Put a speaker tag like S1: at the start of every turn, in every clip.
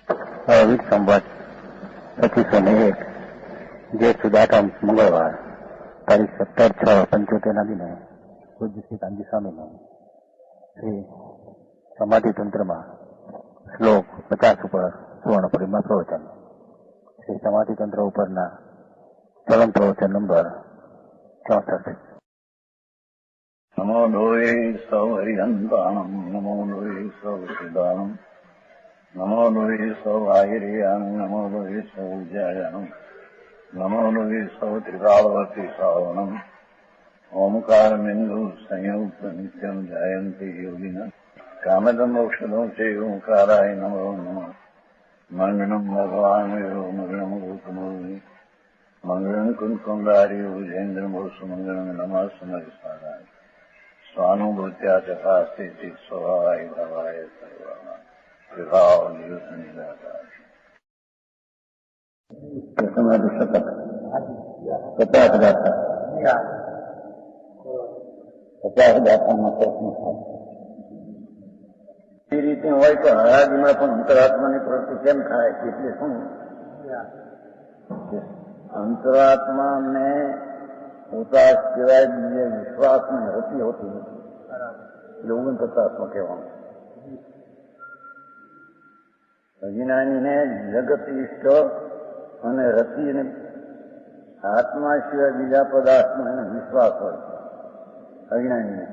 S1: વિક સંવત 2501 જે સુદાઠમ મંગળવાર તારીખ 17/6/75 દિને પૂજ્ય શ્રી કાનજી સ્વામીનું શ્રી સમાધિ તંત્રમાં શ્લોક 50 ઉપર સુવર્ણ પરિમાં પ્રવચન. શ્રી સમાધિ તંત્ર ઉપરના ચલન પ્રવચન નંબર 64.
S2: નમો લોહે સૌ હરિહંતાણમ, નમો લોહે સૌ સિદ્ધાણમ, નમો લોહે સૌ આહિર્યાણમ, નમો લોહે સૌ જયાણમ, નમો લોહે સૌ ત્રિકાળવતી શ્રાવણમ, ઓમકાર બિંદુ સંયુક્ત નિત્યમ જયંતી યોગિન કામદમ ઔષધો છે ઓંકારાય નમો નમઃ. મંગળમ ભગવાન મંગળમ ગૌતમોર્મિ, મંગળમ કુંકુંડારી વિજેન્દ્રમો સુમંગળમ નમઃ સમરિસારાય સ્વાનુભૂત્યા ચકાસ્તિ સ્વભાવાય ભાવાય સર્વાના વિભાવ નિયુત નિરાકાર.
S1: સમાધિ શપથ 50 ગાથા 50 ગાથામાં પ્રશ્ન થાય.
S2: એ રીતે હોય તો હરાજીમાં પણ અંતરાત્માની પ્રવૃત્તિ કેમ થાય? એટલે શું? અંતરાત્માને પોતા સિવાય બીજે વિશ્વાસની રતિ હોતી નથી. એટલે 49માં કહેવાનું. અજ્ઞાનીને જગત ઈષ્ટ અને રતિને આત્મા સિવાય બીજા પદાર્થમાં એને વિશ્વાસ હોય અજ્ઞાનીને.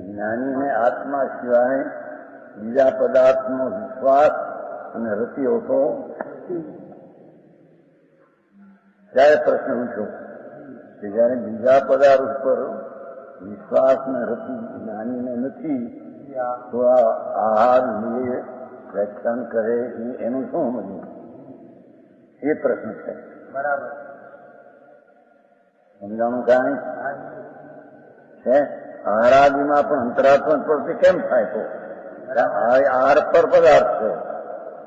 S2: જ્ઞાનીને આત્મા સિવાય બીજા પદાર્થનો વિશ્વાસ અને રતિ હોતો. ત્યારે પ્રશ્ન પૂછ્યો કે જયારે બીજા પદાર્થ ઉપર વિશ્વાસ ને રતિ જ્ઞાનીને નથી તો આ આહાર લે વ્યાખ્યાન કરે એનું શું સમજવું? એ પ્રશ્ન છે. બરાબર સમજાણું? કાંઈ છે આહારાદિમાં પણ અંતરાત્મા પ્રવૃત્તિ કેમ થાય? તો આહાર પર પદાર્થ છે,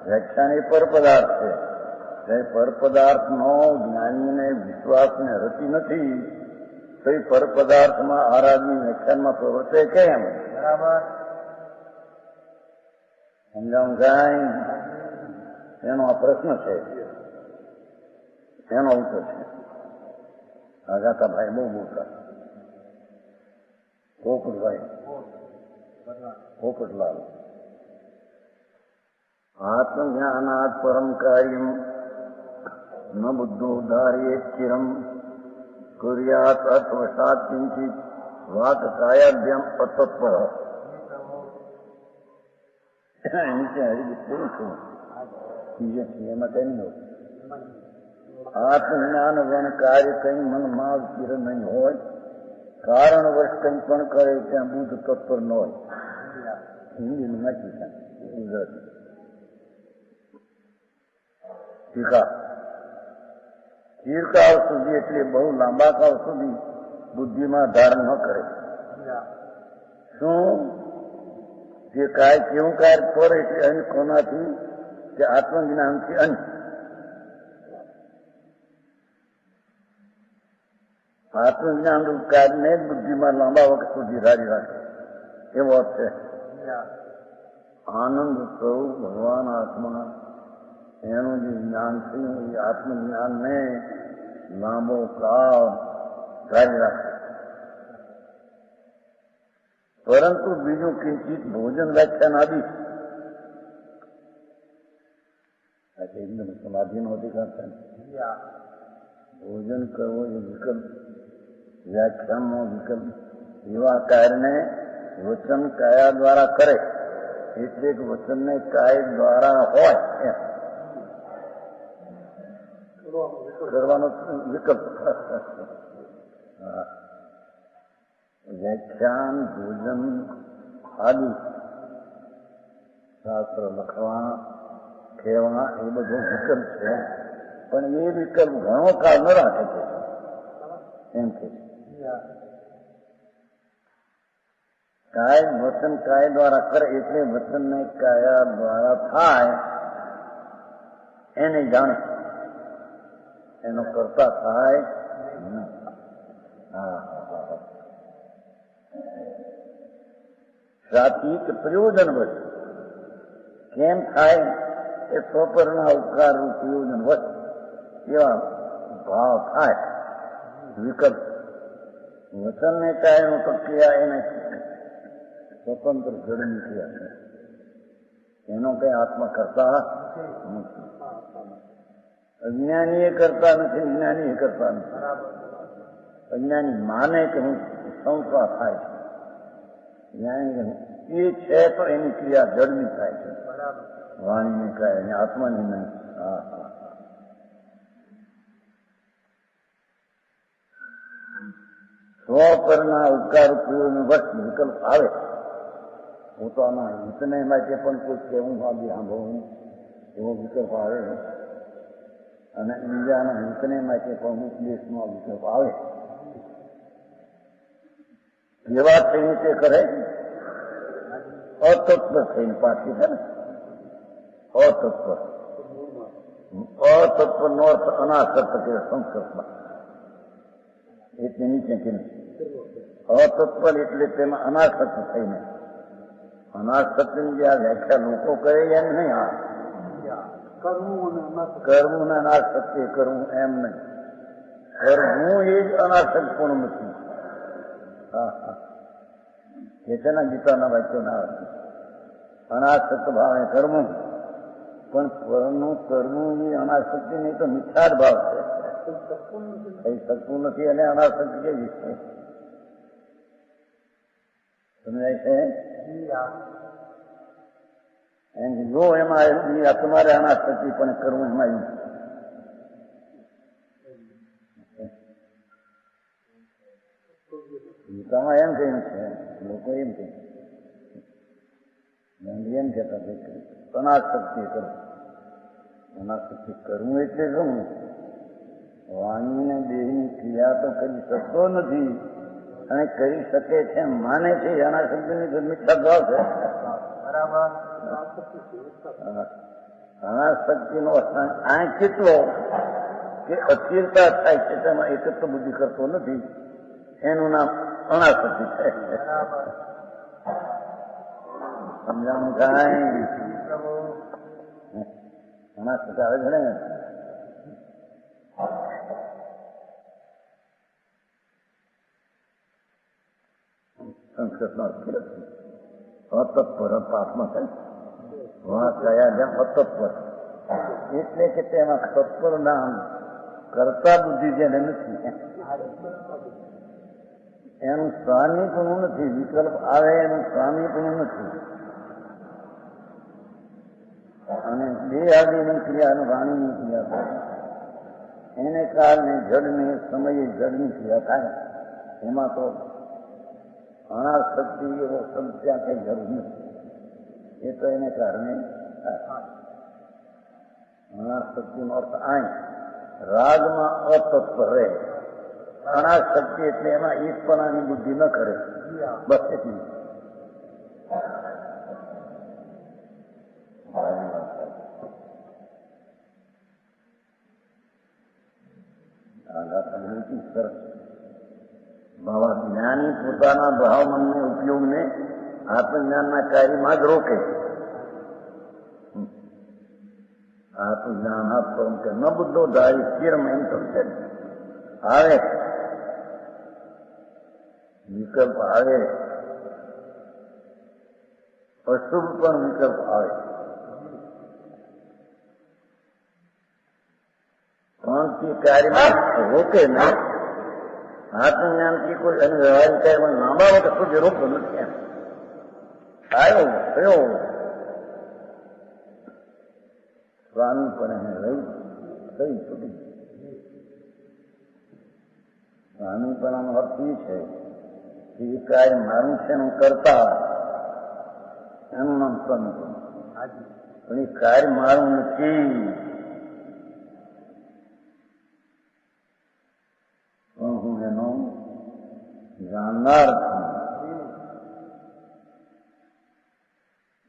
S2: વ્યાખ્યાન એ પર પદાર્થ છે. પર પદાર્થનો જ્ઞાનીને વિશ્વાસને રતિ નથી તો એ પર પદાર્થમાં આહારાદિ વ્યાખ્યાનમાં પ્રવર્તે કેમ? બરાબર સમજાવું? કાંઈ એનો આ પ્રશ્ન છે, એનો ઉત્તર છે. આગાતાભાઈ બહુ મોટા પોપટભાઈ પોપટલાલ. આત્મજ્ઞાનાત પરમ કાર્યમ ન બુદ્ધોદ્ધાર્યે ચિરમ કુર્યાત અર્થવશાત કિંચિત વાક કાયાભ્યામ અતત્પર. નીચે હજી પૂરું છું એમાં કઈ નહીં. આત્મજ્ઞાન વન કાર્ય કઈ મનમાં સ્થિર નહીં હોય, કારણ વર્ષ કંઈ પણ કરે ત્યાં બુદ્ધ તત્પર ન હોય. હિન્દીમાં નાખી થાય ગુજરાતી. ટીકા ચીરકાળ સુધી એટલે બહુ લાંબા કાળ સુધી બુદ્ધિમાં ધારણ ન કરે. શું જે કાય કેવું કાર્ય પર એટલે અંશ કોનાથી? કે આત્મજ્ઞાનથી અંશ. આત્મજ્ઞાન રૂપ કાર્યને જ બુદ્ધિમાં લાંબા વખત સુધી ધારી રાખે એવો છે. આનંદ સ્વરૂપ ભગવાન આત્મા એનું જે જ્ઞાન થયું એ આત્મજ્ઞાનને લાંબો કાળ ધારી રાખે. પરંતુ બીજું કિંચિત ભોજન વ્યાખ્યાન આદિ એકદમ સમાધિ નહોતી કરતા. ભોજન કરવો એ વિકલ્પ, વ્યાખ્યાનનો વિકલ્પ. એવા કાર્યને વચન કાયા દ્વારા કરે એટલે કે વચનને કાય દ્વારા હોય એમ કરવાનો વિકલ્પ. વ્યાખ્યાન ભોજન આદિ શાસ્ત્ર લખવા કહેવા એ બધો વિકલ્પ છે, પણ એ વિકલ્પ ઘણો કાળ ન રાખે છે એમ કે કાય વચન કાય દ્વારા કરે એટલે વચનને કાયા દ્વારા થાય એને જાણે, એનો કરતા થાય. સાથી કે પ્રયોજન વચ્ચે કેમ થાય એ સ્વપરના ઉપકાર પ્રયોજન વચ એવા ભાવ થાય. વિકલ્પ વચનને કાયનો પ્રક્રિયા એને સ્વતંત્ર જડની ક્રિયા છે. એનો કઈ આત્મા કરતા નથી. અજ્ઞાની એ કરતા નથી, જ્ઞાની એ કરતા નથી. અજ્ઞાની માને કે હું સંસ્કાર થાય છે, જ્ઞાની એ છે તો એની ક્રિયા જડની થાય છે, વાણીની કાય અને આત્માની નહીં. સ્વ પરના ઉપકાર ઉપયોગનો વસ્ત વિકલ્પ આવે. પોતાના હિતને માટે પણ કોઈ કહેવું આદિ સાંભળવું એવો વિકલ્પ આવે અને બીજાના હિતને માટે પણ ઉપદેશનો વિકલ્પ આવે. એવા થઈને તે કરે અતત્વ થઈને પાછી છે ને. અતત્વ નો અર્થ અનાસક્ત કે સંસ્કૃતમાં એટલે નીચે કે અતત્વ એટલે તેમાં અનાસક્ત થઈને. અનાસક્તિની જે આ વ્યાખ્યા લોકો કરે એમ નહીં. હા, કરવું ને અનાસક્તિ કરવું એમ નહીં. કરવું એ જ અનાસક્ત પણ નથી. એ છે ને ગીતાના વાક્યો ના આવે અનાસક્ત ભાવે કરવું, પણ પરનું કરવું એ અનાસક્તિ નહીં તો મિથ્યાર ભાવ છે. કઈ શકતું નથી અને અનાસક્તિ કેવી છે સમજાય છે. જો એમાં તમારે અનાસક્તિ પણ કરવું એમાં ગીતામાં એમ કઈ છે. લોકો એમ કહે એમ કહેતા અનાસક્તિ કરવું. અનાસક્તિ કરવું એટલે શું? વાણીને દેહની ક્રિયા તો કરી શકતો નથી અને કરી શકે છે માને છે. અનાસક્તિની મિથ્યા ભાવ છે. અનાસક્તિનો આ કેટલો કે અસ્થિરતા થાય છે તેમાં એકત્ર બુદ્ધિ કરતો નથી, એનું નામ અનાસક્તિ છે. સમજાણું કાંઈ અનાસક્તિ આવે છે ને. સંસ્કૃતનો અતત્પર પાઠમાં છે કયા જેમ અતત્પર એટલે કે તેમાં તત્પર નામ કરતા બુદ્ધિ જેને નથી એનું સ્વામીપણું નથી. વિકલ્પ આવે એનું સ્વામીપણું નથી. અને બે આદિની ક્રિયા વાણીની ક્રિયા થાય એને કારણે જડની સમયે જડની ક્રિયા થાય. એમાં તો અનાસક્તિ એવો શબ્દ ત્યાં કઈ જરૂર નથી. એ તો એને કારણે અનાસક્તિનો અર્થ આય રાગમાં અતત્પર રહે. અનાસક્તિ એટલે એમાં ઈશપણાની બુદ્ધિ ન કરે. બસ એટલી. સરસ બાબા જ્ઞાની પોતાના ભાવ મનને ઉપયોગને આત્મજ્ઞાનના કાર્યમાં જ રોકે. આત્મજ્ઞાન આપવું કે ન બુદ્ધો ધારી સ્થિરમાં એમ સમજે આવે વિકલ્પ આવે, અશુભ પણ વિકલ્પ આવે. પણ તે કાર્યમાં રોકે નહીં. આત્મજ્ઞાનથી કોઈ અને વ્યવહારિક કાર્યમાં લાંબા વખત સુધી રોકતો નથી. એમ આવ્યો થયો સ્વામી પણ એને રહી કઈ છૂટી. સ્વામી પણ આનો અર્થ એ છે કે એ કાર્ય મારું છે એનું કરતા એનું નામ સ્વામી પણ એ કાર્ય મારું નથી. હું એનો જાણનાર છું.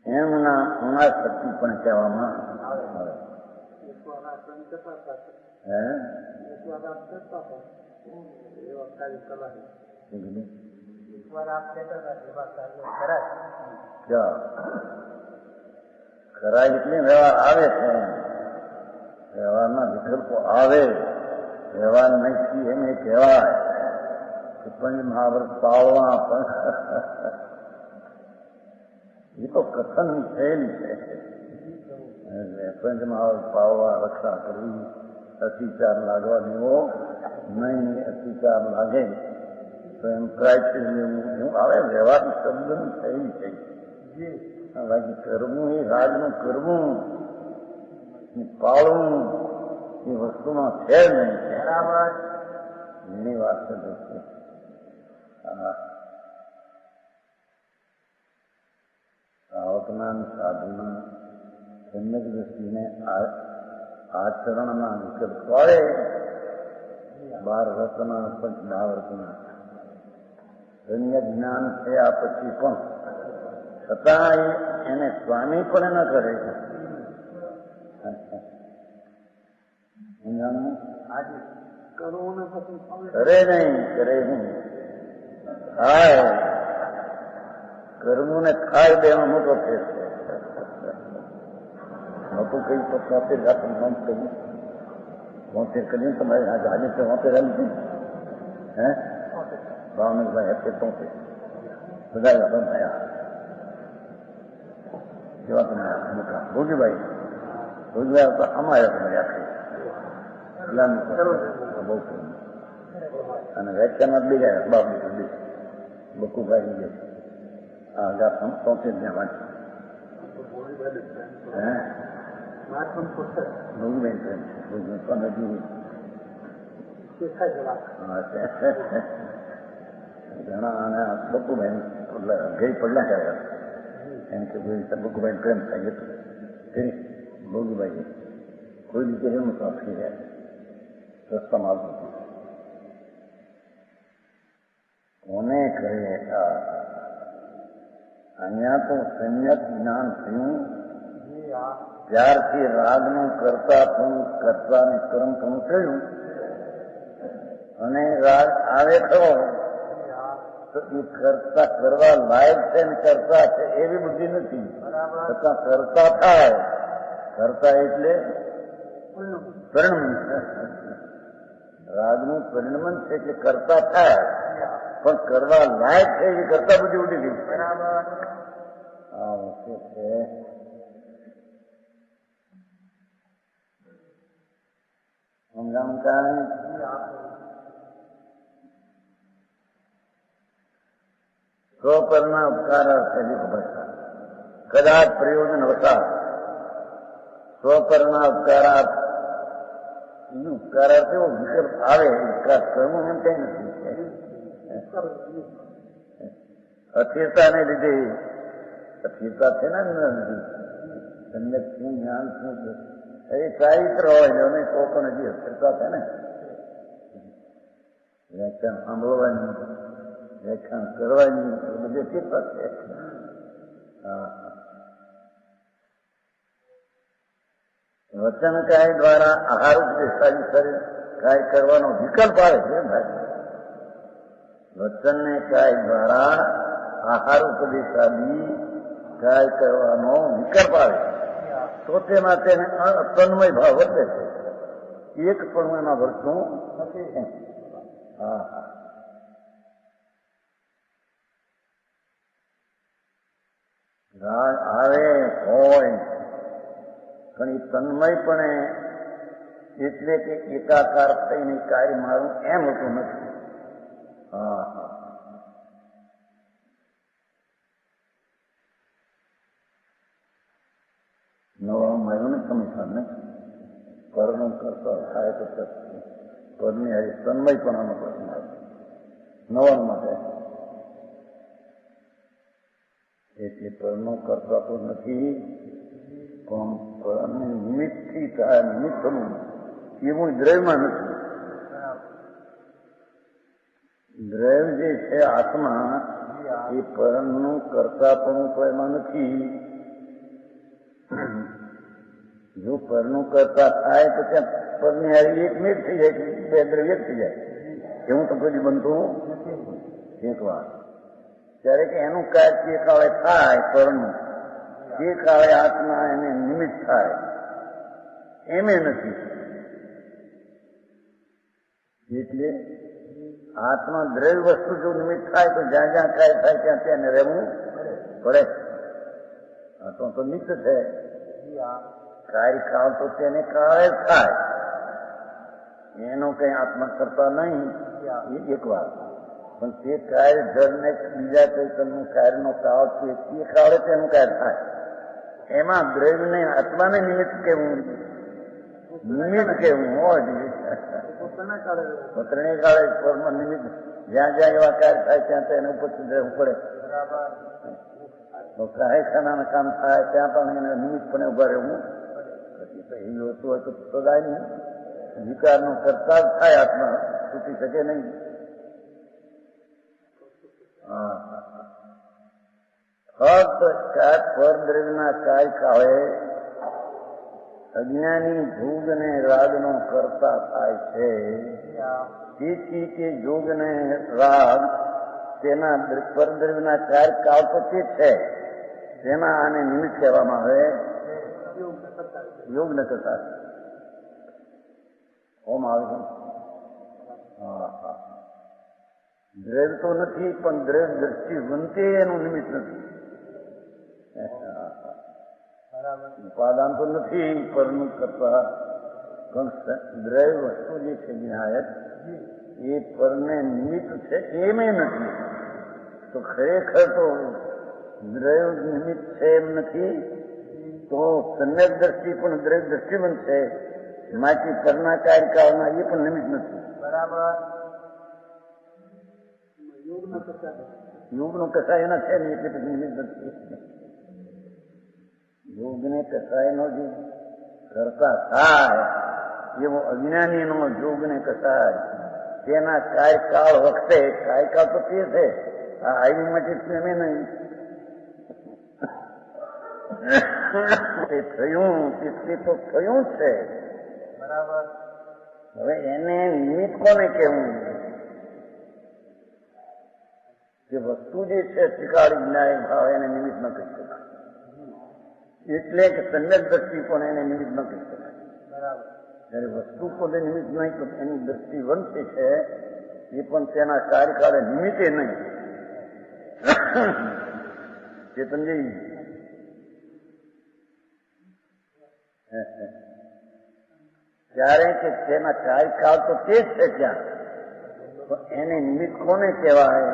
S2: એમના અનાસક્તિ પણ કહેવામાં આવે. કરાય એટલે વ્યવહાર આવે છે. વ્યવહારના વિકલ્પો આવે, વ્યવહાર નહીં એને કહેવાય પંચ મહાવ્રત પાળવા પણ એ તો કથન થયેલ છે. પંચ મહાવ્રત પાળવા, રક્ષા કરવી, અતિચાર લાગવા દેવો નહીં, અતિચાર લાગે તો એમ ક્રાઇટેર લેવું આવે. વ્યવહાર શબ્દનું થયેલ છે. બાકી કરવું એ રાજનું કરવું પાળવું એ વસ્તુમાં છે જ નહીં. બરાબર એની વાત છે. સાવકના સાધુના સમ્યક દ્રષ્ટિને આચરણના વિકલ્પ આવે. 12 રત્ના પંચ મહાવ્રતના સમ્યક જ્ઞાન થયા પછી પણ છતાં એને સ્વામી પણ ન કરે. કરે નહીં ખાય. કરવું ને ખાય બેનો મોટો ફેર છે. મોટું કઈ તો 73 જાતનું નામ કર્યું. 73 કર્યું તમારે આજે 73 આવી હે ભાવનગરભાઈ 73 બધા થયા. કેવા તમે મોટા ભોજભાઈ તો અમારે તમારે આખી બહુ અને વ્યાખ્યામાં બી ગયા બાબુ બકુભાઈ બે આગા 73 ત્યાં વાંચી ભોગબેન પણ હજુ ઘણા અને બકુભાઈ ગઈ પડલા ગયા એમ કે બકુભાઈ પ્રેમ થાય હતું ભોગભાઈ કોઈ રીતે એવું આપી રહ્યા રસ્તામાં આવતું કોને કહે. અહીંયા તો સમ્યક જ્ઞાન થયું ત્યારથી રાગનું કરતા પણ કરતાને કર્મ પણ થયું અને રાગ આવે ખરો તો એ કરતા કરવા લાયક છે ને કરતા છે એવી બુદ્ધિ નથી. છતાં કરતા થાય. કરતા એટલે પરિણમન. રાગનું પરિણમન છે કે કરતા થાય પણ કરવા લાયક છે એ કરતા બુદ્ધિ ઉડી ગઈ. આ વસ્તુ છે. સમજાવતા સ્વપરના ઉપકાર કદાચ પ્રયોજન વસાત સ્વપરના ઉપકારાર્થ ઉપકારાર્થ એવો વિકલ્પ આવે. વિકાસ કરવું એમ કઈ નથી. અસ્થિરતાને લીધે અસ્થિરતા છે ને સમ્યક શું જ્ઞાન શું એ ચારિત્ર હોય અને તો પણ હજી અસ્થિરતા છે ને. વ્યાખ્યાન સાંભળવાની, વ્યાખ્યાન કરવાની બધી અસ્થિરતા છે. વચન કાય દ્વારા આહાર ઉપદેશાદી કાય કરવાનો વિકલ્પ આવે છે. વચનને કાય દ્વારા આહાર ઉપદેશાદી કાય કરવાનો વિકલ્પ આવે તો તેમાં તેને તન્મય ભાવ વધે છે. એક પણ એમાં વર્તનું નથી. રાગ આવે હોય પણ એ તન્મયપણે એટલે કે એકાકાર થઈને કાર્ય મારું એમ હોતું નથી. નવામાં આવ્યું ને સમજવા ને પરનું કરતો થાય તો પરની આવી તન્મયપણાનો પ્રશ્ન આવે નવાણ માટે. એટલે પરનો કરતા તો નથી પણ પરને નિમિત્તથી થાય. નિમિત્તનું એવું દ્રવ્યમાં નથી. દ્રવ્ય જે છે આત્મા એ પરનું કરતા પણ તો એમાં નથી. જો પરનું કરતા થાય તો ત્યાં પરની હારી એક મિનિટ થઈ જાય, બે દ્રવ્ય થઈ જાય. એવું તો કદી બનતું એક વાર. ત્યારે કે એનું કાર્ય કાળે થાય પરનું તે કાળે આત્મા એને નિમિત્ત થાય એમે નથી. એટલે આત્મા દ્રવ્ય વસ્તુ જો નિમિત્ત થાય તો જ્યાં જ્યાં કાર્ય થાય ત્યાં ત્યાં રહેવું પડે. આત્મા તો નિત્ય છે, કાર્ય કાળ તો તેને કાળે થાય, એનો કઈ આત્મા કરતા નહીં એ એક વાત. પણ તે કાર્ય જળને બીજા ચૈતનનું કાર્યનો કાળ છે તે કાળે તેનું કાર્ય થાય. એમાં દ્રવ્યને આત્માને નિમિત્ત કેવું, નિમિત્ત કેવું હોય ત્રણેય કાળે સ્વરમાં નિમિત્ત જ્યાં જ્યાં એવા કાર્ય થાય ત્યાં ત્યાં એને ઉપસ્થિત રહેવું પડે. તો કારખાનાનું કામ થાય ત્યાં પણ એને નિમિત્તપણે ઉભા રહેવું એ હોતું હોય તો સદાય નહીં. વિકારનો કરતા જ થાય, આત્મા છૂટી શકે નહીં. ફક્ત પરદ્રવ્યના કાર્ય કાળે અજ્ઞાની ભોગ ને રાગનો કરતા થાય છે. તેથી કે જોગ ને રાગ તેના પરદ્રવ્યના કાર્ય કાળ તો તે છે, તેમાં આને નિમિત્ત કહેવામાં આવે યોગ ન કરતા. ઓમ આવે છે. દ્રવ્ય તો નથી પણ દ્રવ્ય દ્રષ્ટિ વંતે એનું નિમિત્ત નથી. ઉપાદાન તો નથી પરનું કરતા, પણ દ્રવ્ય વસ્તુ જે છે નિહાયત એ પરને નિમિત્ત છે એમે નથી. તો ખરેખર તો દ્રવ્ય નિમિત્ત છે એમ નથી, તો સમ્યક દ્રષ્ટિ પણ દ્રવ્ય દ્રષ્ટિવંત છે, માથી પરના કાર્યકાળમાં એ પણ નિમિત્ત નથી. બરાબર. યોગનો કસાય એના છે ને એટલે પછી નિમિત્ત નથી. યોગને કસાયનો જે કરતા થાય એવો અજ્ઞાનીનો યોગને કસાય તેના કાર્યકાળ વખતે, કાર્યકાળ તો તે છે, આ આયુમાંથી એમે નહીં તે થયું તે તો થયું છે. બરાબર. હવે એને નિમિત્ત કોને કેવું? જે વસ્તુ જે છે ત્રિકાળી જ્ઞાય ભાવ એને નિમિત્ત ન કહી શકાય. એટલે કે સમ્યક દ્રષ્ટિ પણ એને નિમિત્ત ન કહી શકાય. બરાબર. જયારે વસ્તુ પોતે નિમિત્ત નહીં તો એની દ્રષ્ટિ વંશી છે એ પણ તેના કાર્યકાળે નિમિત્તે નહીં. ચેતનજી ત્યારે કે તેના કાર્યકાળ તો તે જ છે ત્યાં, એને નિમિત્ત કોને કહેવાય?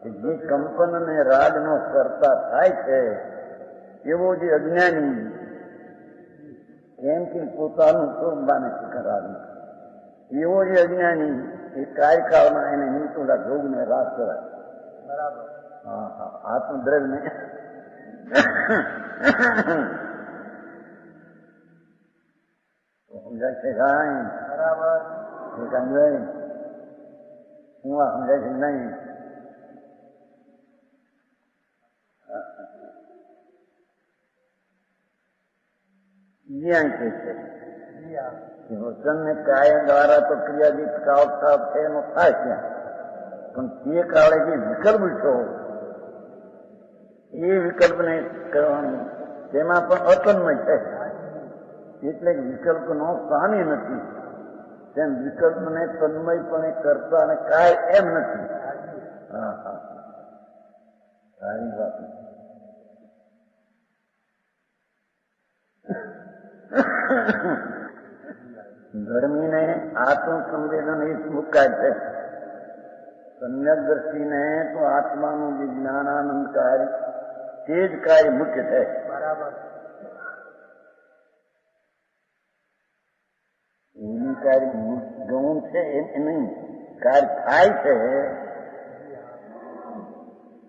S2: જે કંપન અને રાગનો કરતા થાય છે એવો જે અજ્ઞાની એમ કે પોતાનું સ્વરૂપ માને છે રાગનું, એવો જે અજ્ઞાની એ કાર્યકાળમાં એને નિમિત્તોના ભોગને રાગ કરાય. બરાબર. હા હા. આત્મદ્રવ્યને સમજાય છે કાંઈ? બરાબર. એ સમજાય હું આ સમજાય છે નહીં? જ્ઞાન કે છે વચન ને કાય દ્વારા તો ક્રિયાદિત કાળ છે એનો થાય ત્યાં, પણ તે કાળે જે વિકલ્પ છો એ વિકલ્પને કરવાનું તેમાં પણ અતન્મય છે. એટલે વિકલ્પનો સ્થાને નથી, તેમ વિકલ્પને તન્મયપણે કરતા અને કાય એમ નથી. હા હા, સારી વાત. ધર્મીને આત્મસંવેદન એ મુકાય છે, સમ્યક દ્રષ્ટિને તો આત્માનું જે જ્ઞાનાનંદ કાર્ય તે જ કાર્ય મુખ્ય છે. બરાબર. એનું કાર્ય ગૌણ છે એ નહીં, કાર્ય થાય છે,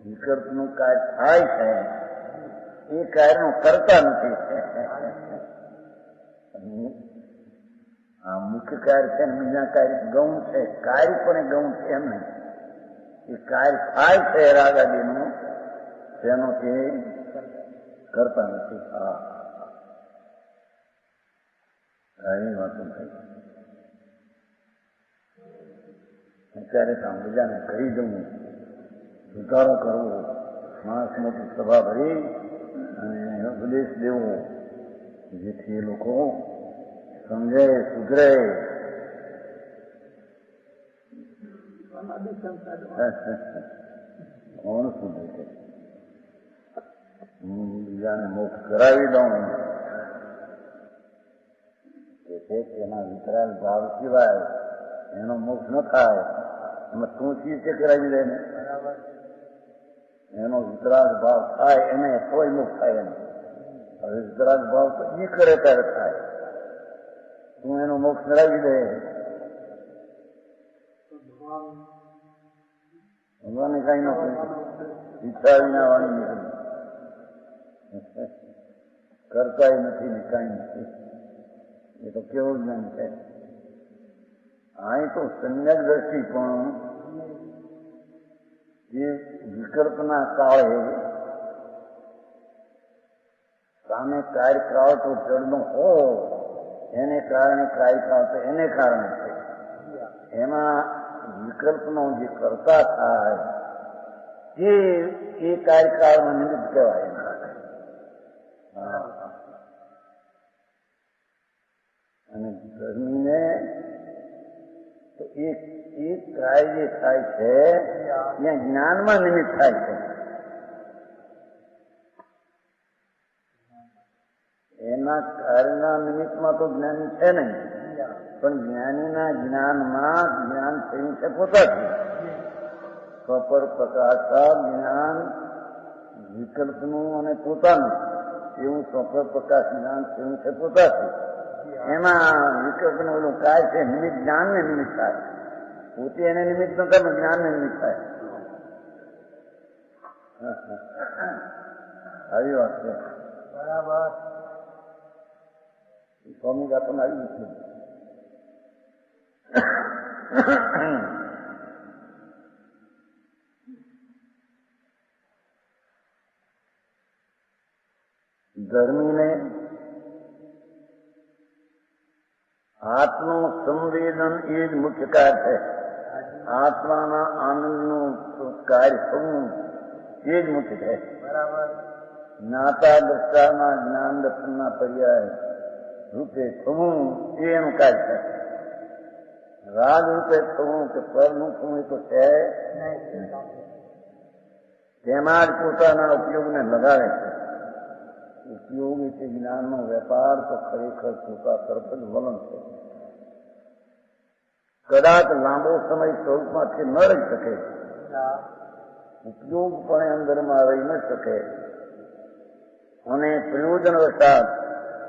S2: વિકલ્પનું કાર્ય થાય છે એ કાર્યનો કરતા નથી. આ મુખ્ય કાર્ય છે ને બીજા કાર્ય ગૌણ છે, કાર્ય પણ એ ગૌણ છે એમ નહીં, એ કાર્ય થાય છે રાગાદીનું તેનો તે કરતા નથી. હા, સારી વાતો થઈ. અત્યારે બીજાને કહી દઉં, સુધારો કરવો, માણસ મોટી સભા ભરી અને ઉપદેશ દેવો જેથી એ લોકો સમજે, સુધરે. કોણ સુધરે છે? હું બીજાને મોક્ષ કરાવી દઉં કે એના વિતરાગ ભાવ સિવાય એનો મોક્ષ ન થાય. એમાં તું ચીજ કરાવી દે ને, એનો વિતરાગ ભાવ થાય એને કોઈ મોક્ષ થાય એને. હવે વિતરાગ ભાવ તો એ કરે ત્યારે થાય. તું એનો મોક્ષ કરાવી દે. ભગવાને કઈ ન ઈચ્છા વિના વાણી નીકળી, કરતા નથી ને કઈ નથી. એ તો કેવું જ્ઞાન છે. અહીં તો સંન્યાસ દ્રષ્ટિ પણ જે વિકલ્પના કાળે સામે કાર્યકાળ તો જળનો હો એને કારણે કાર્યકાળ તો એને કારણે છે. એમાં વિકલ્પનો જે કરતા થાય એ કાર્યકાળમાં નિમિત્ત કહેવાય. અને ગરમીને તો એ કાર્ય જે થાય છે ત્યાં જ્ઞાનમાં નિમિત્ત થાય છે. એના કાર્યના નિમિત્તમાં તો જ્ઞાની છે નહીં, પણ જ્ઞાનીના જ્ઞાનમાં જ્ઞાન થયું છે પોતાથી. સ્વપર પ્રકાશા જ્ઞાન વિકલ્પનું અને પોતાનું એવું સ્વપર પ્રકાશ જ્ઞાન થયું છે પોતાથી. એમાં વિકલ્પનું ઓલું કાર્ય છે નિમિત્ત, જ્ઞાનને નિમિત્ત થાય. પોતે એને નિમિત્ત ન થાય, જ્ઞાનને નિમિત્ત થાય. આવી વાત છે. બરાબર. સ્વામી આપણને આવી નથી. ગરમીને આત્મનું સંવેદન એ જ મુખ્ય કાર્ય છે. આત્માના આનંદનું કાર્ય થવું એ જ મુખ્ય છે. બરાબર. જ્ઞાતા દ્રષ્ટાના જ્ઞાન દર્શનના પર્યાય રૂપે થવું એ એનું કાર્ય છે. રાગ રૂપે થવું કે પરનું થવું એ તો છે. તેમાં જ પોતાના ઉપયોગને લગાવે છે. ઉપયોગ એટલે જ્ઞાનનો વેપાર તો ખરેખર પોતા તરફ જ વલણ છે. કદાચ લાંબો સમય સ્વરૂપમાંથી ન રહી શકે, ઉપયોગ પણ અંદરમાં રહી ન શકે, અને પ્રયોજન વસાત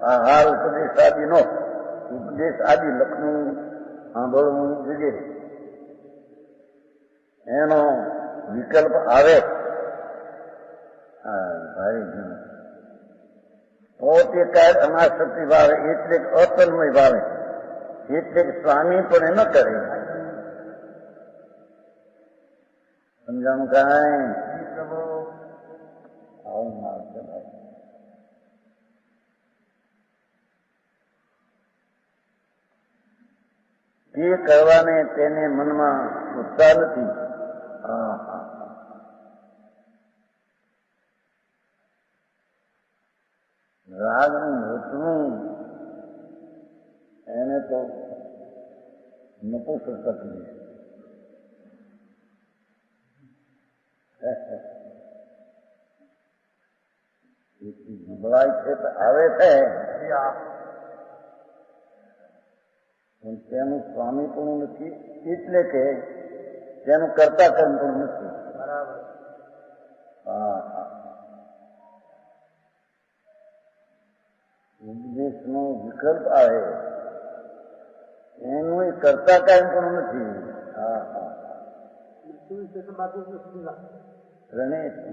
S2: આહાર ઉપદેશ આદિનો ઉપદેશ આદિ લખવું, સાંભળવું વગેરે એનો વિકલ્પ આવે. ભાઈ પોતે કાય અનાશક્તિ ભાવે એટલે અતન્મય ભાવે એટલે સ્વામી પણ ન કરે. સમજાણું કાંઈ? આવું માર્ગ છે ભાઈ. તે કરવાને તેને મનમાં ઉત્સાહ નથી. રાગનું રચવું એને તો નપુંસકતા કહે છે. નબળાઈ છે તો આવે છે, પણ તેનું સ્વામી પણ નથી, એટલે કે તેનું કરતા કર્મ પણ નથી. બરાબર. ઉપદેશનો વિકલ્પ આવે એનું કરતા કાંઈ પણ નથી.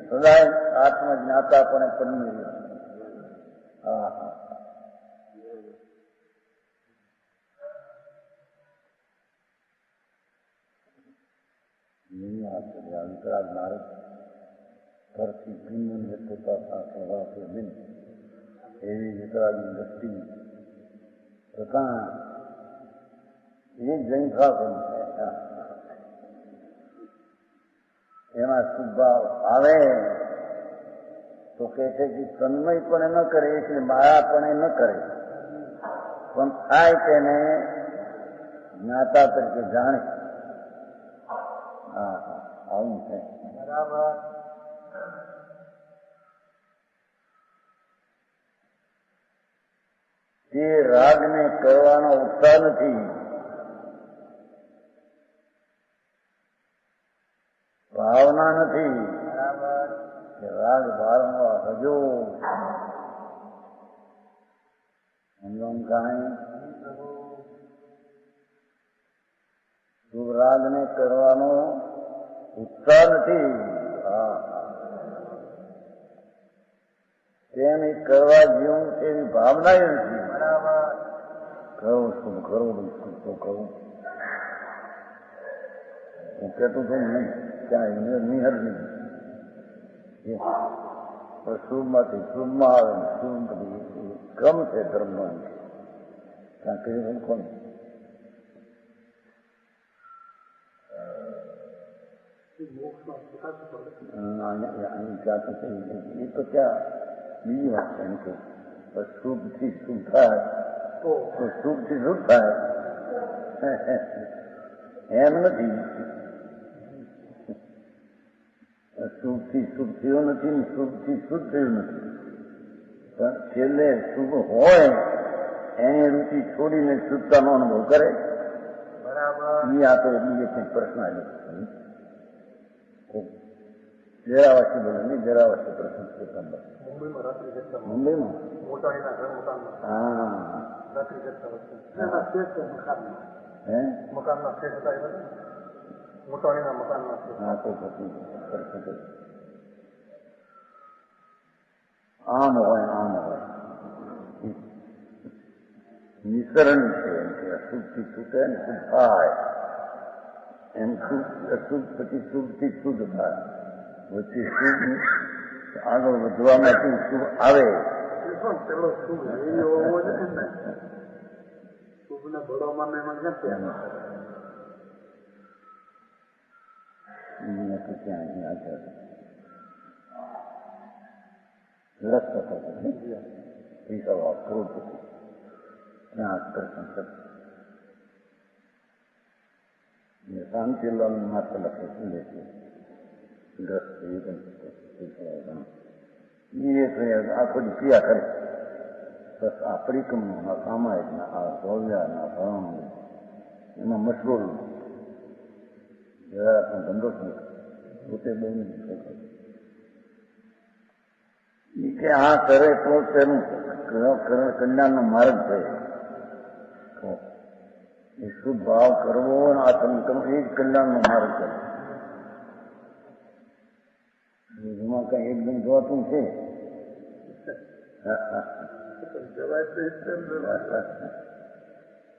S2: સદાય આત્મજ્ઞાતા પણ પન્મી. વિતરાગ નારદ ઘરથી ભિન્ન પોતા બિન એવી વિતરાગની દ્રષ્ટિ પ્રકાર એ જૈનભાવ છે. એમાં શુભભાવ આવે તો કહે છે કે તન્મય પણ ન કરે એટલે માયા પણ ન કરે, પણ થાય તેને જ્ઞાતા તરીકે જાણે. હા હા આવું છે.
S3: બરાબર.
S2: તે રાગને કરવાનો ઉત્સાહ નથી, ભાવના નથી.
S3: બરાબર.
S2: રાગ વારંવાર હજો કાંઈ શુભ રાગને કરવાનો ઉત્સાહ નથી. તેને કરવા જેવું એવી ભાવના નથી.
S3: બરાબર.
S2: કહું શું ખરું શું કહું હું કહેતું છું નહીં ક્યાં નિહર નહીં. શુભમાંથી શુભમાં આવે શુભ ક્રમ છે ધર્મનો. ત્યાં કહ્યું કોણ એ તો ક્યાં બીજી વાત છે. એમ કે શુભથી શુભ થાય તો શુભથી શુભ થાય એમ નથી. શુભથી શુભ થયો નથી ને શુભથી શુદ્ધ થયું નથી, પણ છેલ્લે શુભ હોય એની રુચિ છોડીને શુદ્ધતાનો અનુભવ કરે.
S3: બરાબર.
S2: એ આ તો બીજે કંઈક પ્રશ્ન આવ્યો. જરાવાસી બોલે નહીં, જરાવાસી પ્રશ્ન છે.
S3: મુંબઈમાં રાત્રિ જતા
S2: મુંબઈમાં
S3: મોટાણીના ઘર મકાનમાં
S2: હા
S3: રાત્રિ જતા વખતે મકાનમાં
S2: હે
S3: મકાનના શેઠ હતા એ મોટાણીના મકાનના શેઠ.
S2: હા તો પછી પ્રશ્ન આમ હોય આમ હોય નિસરણ છે. એમ કે અશુભથી છૂટે ને શુદ્ધ થાય એમ અશુભ પછી શુભથી શુદ્ધ થાય. વચ્ચે શુભ આગળ વધવા માટે શુભ આવે.
S3: પેલો શુભ હોવો જોઈએ ને. શુભ ને બળોમાં મેં
S2: શાંતિલાલ માત્ર લખે છે આખો ક્રિયા કરે. બસ આ પરિક્રમા સામાયિકના આ ભવ્યાના ભણ એમાં મશગુલ જરા પણ ધંધો જ નથી. પોતે બહુ કે આ કરે તો તેનું કલ્યાણનો માર્ગ છે. એ શુભ ભાવ કરવો અને આચરણ કરવું એ જ કલ્યાણનો માર્ગ છે. એમાં કઈ એકદમ જોવાતું છે.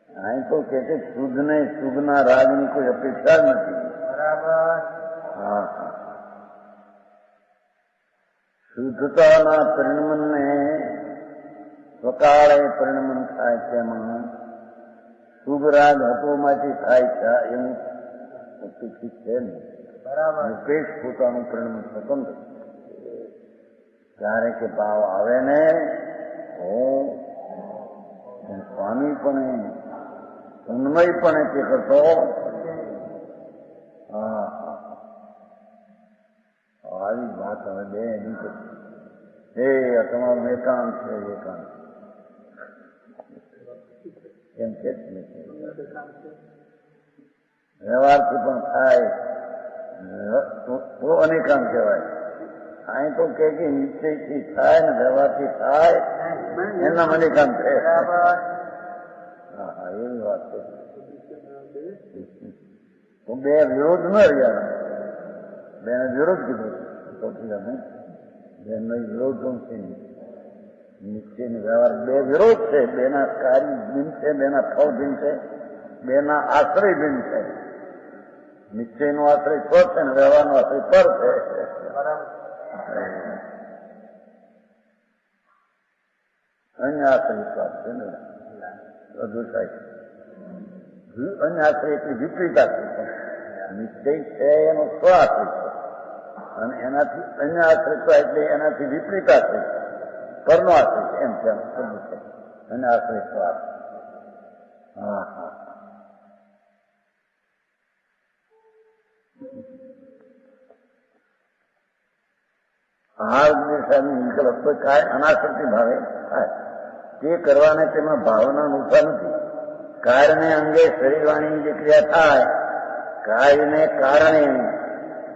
S2: અહીં તો કે છે શુદ્ધ ને શુભના રાગની કોઈ અપેક્ષા જ નથી.
S3: બરાબર.
S2: હા હા શુદ્ધતાના પરિણમનને સ્વકાળે પરિણમન થાય તેમાં શુભ રાગ હતોમાંથી થાય છે એવું અપેક્ષિત છે ને.
S3: બરાબર.
S2: નિરપેક્ષ પોતાનું પરિણમન સ્વતંત્ર. ત્યારે કે ભાવ આવે ને હું સ્વામી પણ તન્મય પણ તે કરતો. હા આવી વાત હવે બે દિવસ એ તમારું એકાંત છે. એકાંત એમ છે જ નહીં. વ્યવહારથી પણ થાય તો અનેકાંત કહેવાય. અહીં તો કે નિશ્ચયથી થાય ને વ્યવહારથી થાય એના અનેકાંત છે. હા હા એવી વાત છે. તો બે વિરોધ ન રહ્યા. બેને વિરોધ કીધું બેનો વિરોધ છે. નિશ્ચય ને વ્યવહાર બે વિરોધ છે. બેના કાર્ય ભિન્ન છે, બેના ફળ ભિન્ન છે, બેના આશ્રય ભિન્ન છે. નિશ્ચયનો આશ્રય સ્વ છે ને વ્યવહારનો આશ્રય પર છે. અન્ય આશ્રય સ્વાદ છે ને અદુસાય. અન્ય આશ્રય એટલી વિપરીત આશ્રય છે. નિશ્ચય છે એનો સ્વ આશ્રય છે અને એનાથી અન્ય આશ્રિત એટલે એનાથી વિપરીત આશ્રિત, પરનો આશ્રિત એમ છે શબ્દ છે. અન્ય આશ્રિત હા હા આ ઉદ્દેશાની વિકલ્પ કોઈ કાય અનાસક્તિ ભાવે થાય તે કરવાને તેમાં ભાવના નુકસાન નથી. કાર્યને અંગે શરીરવાણી જે ક્રિયા થાય, કાર્યને કારણે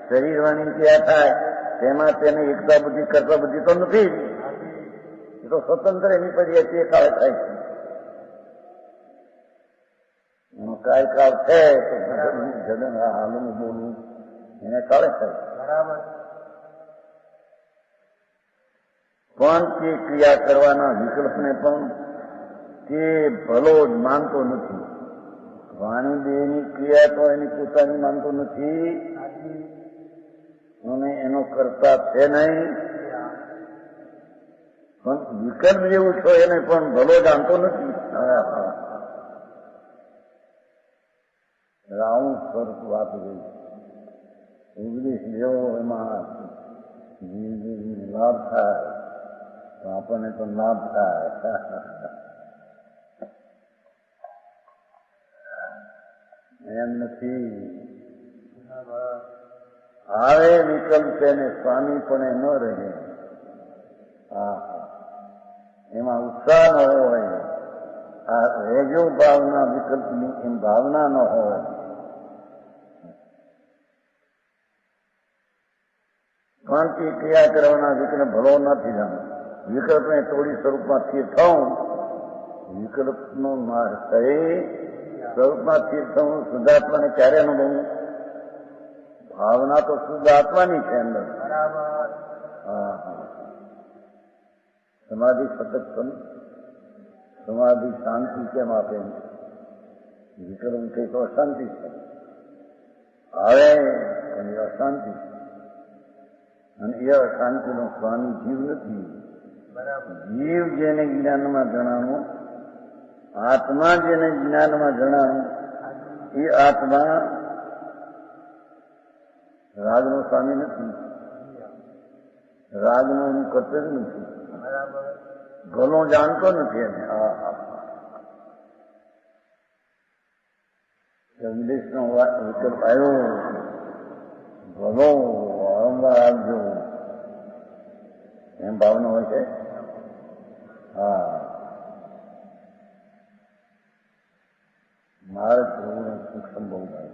S2: શરીરવાણી ક્રિયા થાય તેમાં તેને એકતા બુદ્ધિ કરતા બુદ્ધિ તો નથી. એ તો સ્વતંત્ર એની પછી તે કાળ થાય છે. એનો કાળ છે તો જડન હાલનું બોલવું એને કાળે થાય. બરાબર. પણ તે ક્રિયા કરવાના વિકલ્પને પણ તે ભલો જ માનતો નથી. વાણી દેહની ક્રિયા તો એની પોતાની માનતો નથી અને એનો કરતા છે નહીં. પણ વિકલ્પ જેવું છો એને પણ ભલો જાણતો નથી. રાઉન્ડ સ્વરૂપ વાત ગઈ ઉપદેશ જેવો એમાં લાભ થાય તો આપણને તો લાભ થાય. એમ નથી. આવે વિકલ્પ તેને સ્વામી પણ ન રહે. એમાં ઉત્સાહ ન હોય. આ રેજો ભાવના વિકલ્પની એમ ભાવના ન હોય. પણ તે ક્રિયા કરવાના વિકલ્પ ભલો નથી જાણો. વિકલ્પને તોડી સ્વરૂપમાં સ્થિર થવું, વિકલ્પનો નાશ થઈ સ્વરૂપમાં સ્થિર થવું, શુદ્ધાત્માને ક્યારે અનુભવવું? ભાવના તો શુદ્ધ આત્માની છે અંદર. હા હા. સમાધિ સતત સમાધિ શાંતિ કેમ આપે? વિકલ્પ કઈ તો અશાંતિ છે. આવે એની અશાંતિ છે અને એ અશાંતિનો સ્વામી જીવ નથી. જીવ જેને જ્ઞાનમાં જણાવું, આત્મા જેને જ્ઞાનમાં જણાવું, એ આત્મા રાગનો સ્વામી નથી. રાગનું એનું કર્તવ્ય નથી. ભલો જાણતો નથી એને. વિદેશનો વિકલ્પ આવ્યો, ભલો વારંવાર આપજો એમ ભાવના હોય છે. હા, મારે જોવું સૂક્ષ્મ બહુ થાય.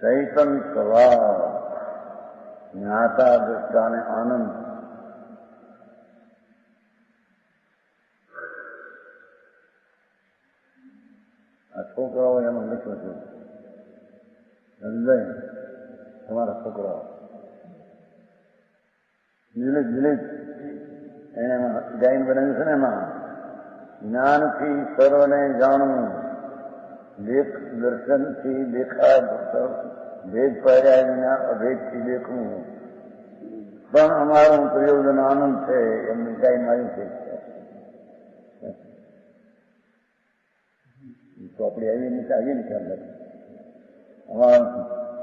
S2: ચૈતન સ્વભાવ જ્ઞાતા દ્રષ્ટાને આનંદ. આ છોકરાઓ એમાં લખ્યો છે. સમજાય તમારા છોકરાઓ દિલીપ એને ગાયન બનાવ્યું છે ને. એમાં જ્ઞાનથી સર્વને જાણવું, દેખ દર્શનથી દેખાય, ભેદ પાડ્યા વિના અભેદથી દેખવું, પણ અમારું પ્રયોજન આનંદ છે એમને ગાયન આવ્યું છે. ચોપડી આવી નથી, આવી નથી અંદર. અમારું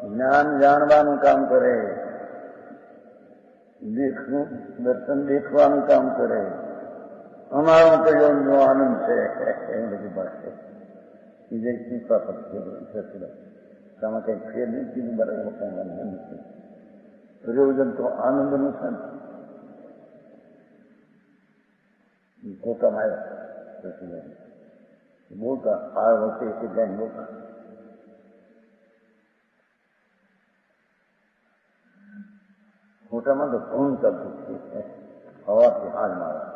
S2: જ્ઞાન જાણવાનું કામ કરે, દેખવું દર્શન દેખવાનું કામ કરે, અમારું પ્રયોજનનો આનંદ છે એમ બધી વાત છે. બીજે ચીપા પડશે તમે કઈ ફેર નહીં કીધું. બરાબર પ્રયોજન તો આનંદનું છે ને. પોતામાં આવ્યા બોલતા આ વખતે એક જાય બોલતા. મોટામાં તો ઘણું ચાલતું છે. સવારથી હાલ મારા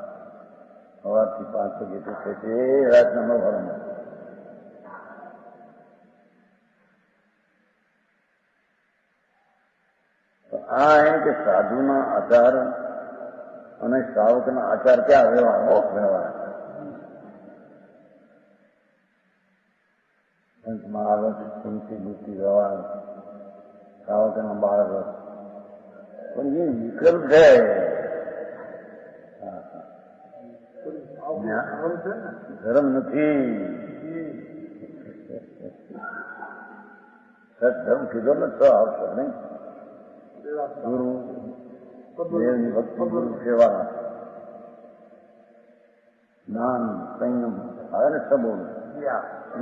S2: સવારથી 5 વાગે તો છે તે રાતના 9 વાગ્યા. આ એમ કે સાધુના આચાર અને શ્રાવકના આચાર ક્યાં વ્યવહાર મહારસ તુલસી બુદ્ધિ વ્યવહાર શ્રાવકના 12 વર્ષ. પણ એ વિકલ્પ છે. ધર્મ નથી. ધર્મ કીધો ને તો આવશે નહીં. ગુરુ દેવની ભક્તિ, ગુરુ સેવા, જ્ઞાન, સંયમ આવે ને સબોધ,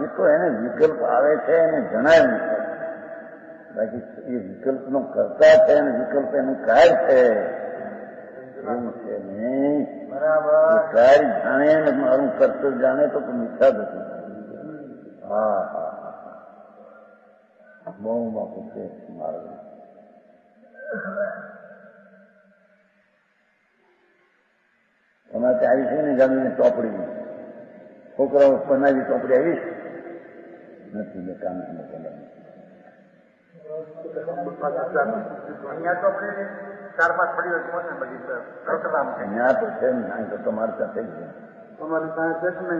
S2: એ તો એને વિકલ્પ આવે છે એને જણાય નથી. બાકી એ વિકલ્પનો કરતા છે અને વિકલ્પ એનું કાર્ય છે એવું છે નહીં. બરાબર. કાર્ય જાણે ને મારું કર્તવ્ય જાણે તો મિથ્યા થતું. હા હા બહુ મોટું છે મારું. તમારે આવી છે ને જમીને ચોપડી છોકરાઓ બનાવી ચોપડી આવી નથી બે કામ અહીંયા તો છે ને તો તમારે ત્યાં થઈ ગયું.
S3: તમારી પાસે છે ને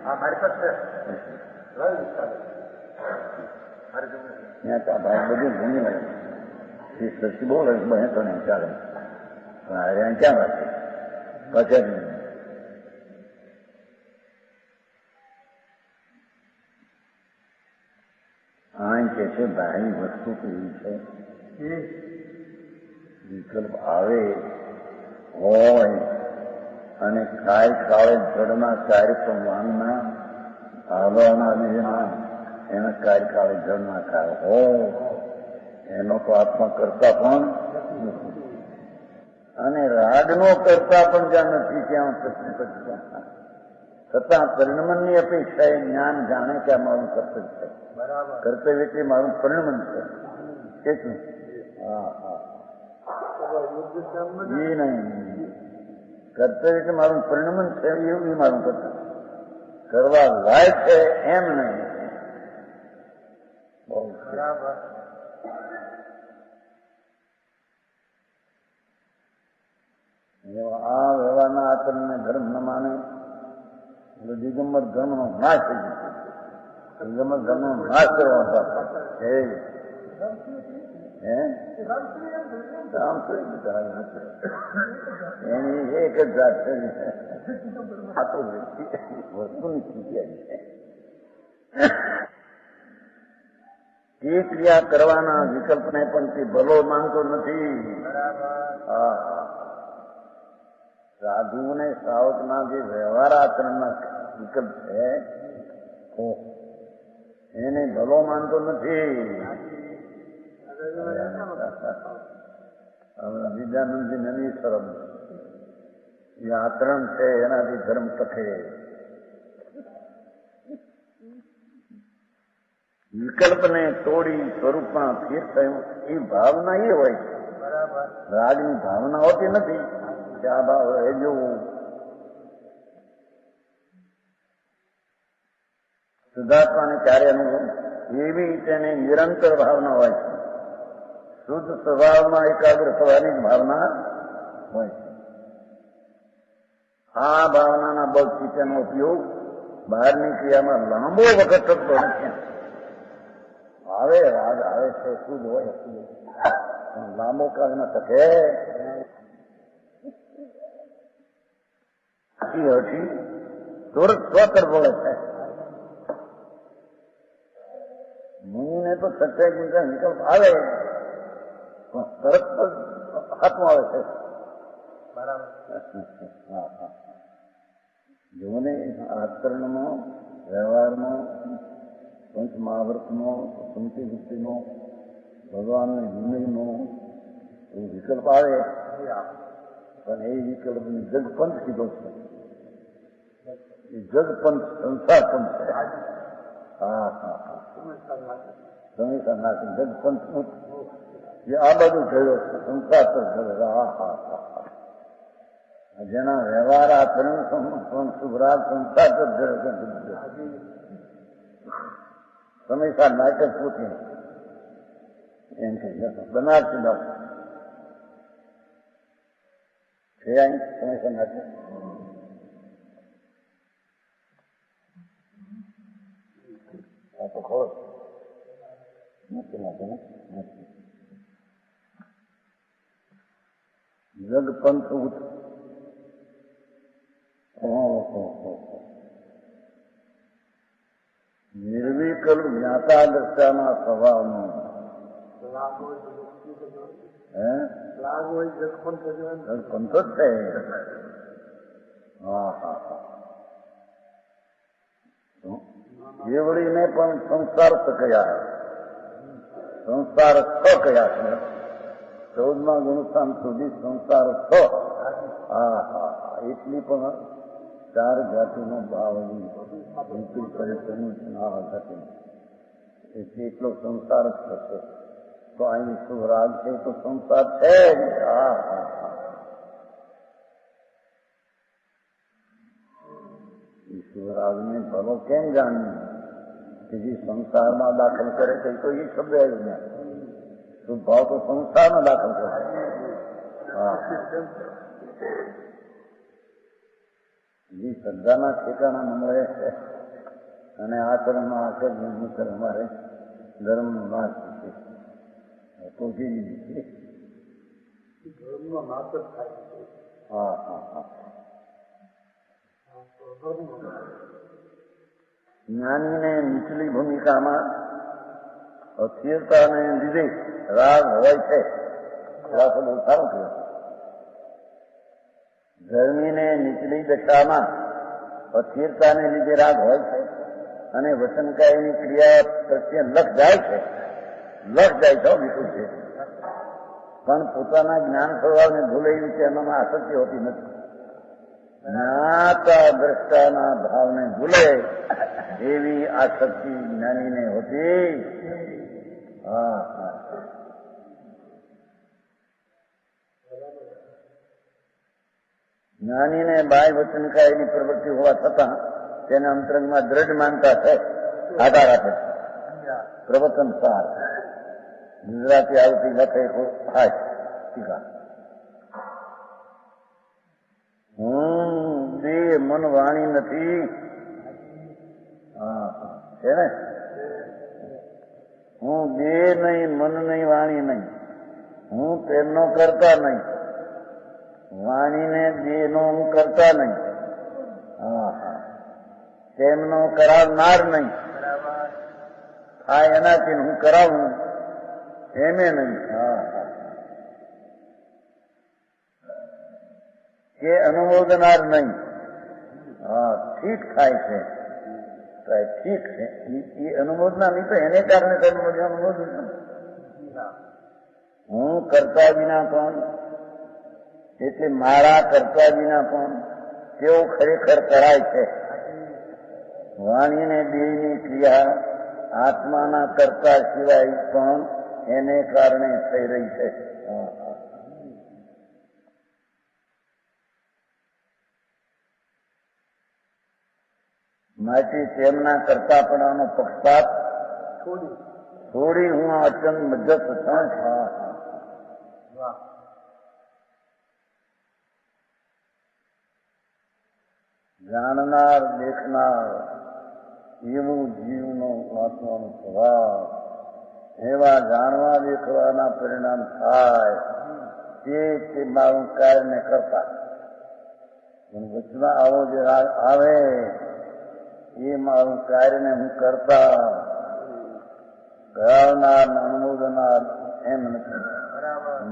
S3: મારી પાસે
S2: ત્યાં તો ભાઈ બધું ભૂમિ મળે સસ્તી બહુ બને તો નહીં ચાલે પણ અહીંયા ક્યાં રાખે પછી આ કે છે ભાઈ વસ્તુ કેવી છે વિકલ્પ આવે હોય અને કાય કાળે જળના કાર્ય પ્રમાણના આવવાના બીજના એના કાર્યકાળે જળના કાળ હોય એનો તો આત્મા કરતા પણ અને રાગનો કરતા પણ જ્યાં નથી ત્યાં છતાં પરિણમનની અપેક્ષા એ જ્ઞાન જાણે કે આ મારું કર્તવ્ય છે. કર્તવ્ય એટલે મારું પરિણમન છે. કેટલું હા હા એ નહીં કર્તવ્ય એટલે મારું પરિણમન છે એવું એ મારું કર્તવ્ય કરવા લાયક છે એમ નહીં. બરાબર. આ વ્યવહારના આચરણને ધર્મ ન માને એટલે દિગંબર ધર્મનો નાશ થઈ જશે. દિગંબર ધર્મનો નાશ કરવા એની એક જ જાત છે આ તો વસ્તુની સ્થિતિ આવી છે. એ ક્રિયા કરવાના વિકલ્પને પણ તે ભલો માનતો નથી. હા સાધુ ને સાવકના જે વ્યવહાર આચરણના વિકલ્પ છે એને ભલો માનતો નથી. વિદ્યાનંદજી નની શરમ એ આચરણ છે એનાથી ધર્મ ટકે. વિકલ્પને તોડી સ્વરૂપમાં ફેર થયું એ ભાવના એ હોય છે. રાગની ભાવના હોતી નથી કે આ ભાવ એ જોવું. શુદ્ધાત્માને કાર્ય અનુભવ એવી તેની નિરંતર ભાવના હોય છે. શુદ્ધ સ્વભાવમાં એકાગ્ર થવાની જ ભાવના હોય છે. આ ભાવનાના બળથી તેનો ઉપયોગ બહારની ક્રિયામાં લાંબો વખત થતો નથી. આવે રાગ આવે છે શુદ્ધ હોય પણ લાંબો કાળ ન ટકે. હટી તુરંત સ્વતર બોલે છે. મુનિને તો સત્યાવીસ મિનિટ વિકલ્પ આવે પણ તરત હાથમાં આવે છે. જોને આચરણમાં વ્યવહારમાં પંચ મહાવ્રતનો સંતિ વૃત્તિનો ભગવાનનો વિનયનો એ વિકલ્પ આવે પણ એ વિકલ્પની જગપંથ કીધો છે. એ જગપંથ સંસાર પંથ છે. હા હા હા સમીસા નાખી જગપંથ જે આ બાજુ થયો છે સંસાર પર થયો. હા હા હા જેના વ્યવહાર આચરણ શુભરાગ સંસાર પર થયો સમીસા નાટક પૂછી એમ કહી બનારસી ડોક્ટર છે સમીસા નાટક તો ખોર નથી નથી નથી જગપંથ ઉત નિર્વિકલ્પ જ્ઞાતા દ્રષ્ટાના સ્વભાવનો
S3: લાગ હોય તો મુક્તિ થતો
S2: હે
S3: લાગ હોય જખમન થતો
S2: પંથો જ છે. હા હા હા જીવડીને પણ સંસાર કયા સંસાર કયા છે 14મા ગુણસ્થાન સુધી સંસાર હા હા એટલી પણ 4 જાતિનો ભાવ એટલો સંસાર જ થશે. તો અહીં શું રાગ છે તો સંસાર છે જ. હા હા હા ઈશ્વરાગને ભલો કેમ જાણ્યું કે જે સંસારમાં દાખલ કરે છે તો એ શબ્દ આવ્યું ને શુદ્ધ ભાવ તો સંસારમાં દાખલ કરે. હા જે શ્રદ્ધાના ઠેકાણા ન મળે છે અને આચરણમાં આચર અમારે ધર્મનો નાશ છે તો જે
S3: ધર્મનો નાશ જ થાય.
S2: હા હા હા જ્ઞાનીને નીચલી ભૂમિકામાં અસ્થિરતાને લીધે રાગ હોય છે. રાગ બહુ સારું કહેવાય. ધર્મીને નીચલી દશામાં અસ્થિરતાને લીધે રાગ હોય છે અને વચનકાયની ક્રિયા પ્રત્યે લક્ષ જાય છે. વિપુલ છે પણ પોતાના જ્ઞાન સ્વભાવને ભૂલે એવી છે એનામાં આસક્તિ હોતી નથી. જ્ઞાતા દ્રષ્ટાના ભાવને ભૂલે એવી આસક્તિ જ્ઞાનીને હોતી. હા હા જ્ઞાનીને બાહ્ય વચનકાયની પ્રવૃત્તિ હોવા છતાં તેને અંતરંગમાં દ્રઢ માનતા છે. આધાર આપે છે. પ્રવચન સાર ગુજરાતી આવતી લખે હાય ટીકા દેહ મન વાણી નથી. હા છે ને હું દેહ નહીં મન નહીં વાણી નહીં હું તેમનો કરતા નહીં વાણીને દેહનો હું કરતા નહીં. હા હા તેમનો કરાવનાર નહીં. થાય એનાથી હું કરાવું એમે નહીં. હા હા કે અનુમોદનાર નહીં. હા ઠીક થાય છે ઠીક છે એ અનુમોદના નહીં તો એને કારણે અનુમોદન હું કરતા વિના પણ એટલે મારા કરતા વિના પણ તેવું ખરેખર કરાય છે. વાણીને દેહની ક્રિયા આત્માના કરતા સિવાય પણ એને કારણે થઈ રહી છે. માટે તેમના કરતાપણાનો પક્ષપાત છોડી હું અચન મજ્જત જાણનાર દેખનાર એવું જીવનો આત્માનો સ્વભાવ એવા જાણવા દેખવાના પરિણામ થાય તે મારું કાર્યને કરતા. વચમાં આવો જે આવે એ મારું કાર્યને હું કરતા કરાવનાર અનુમોદનાર એમ નથી.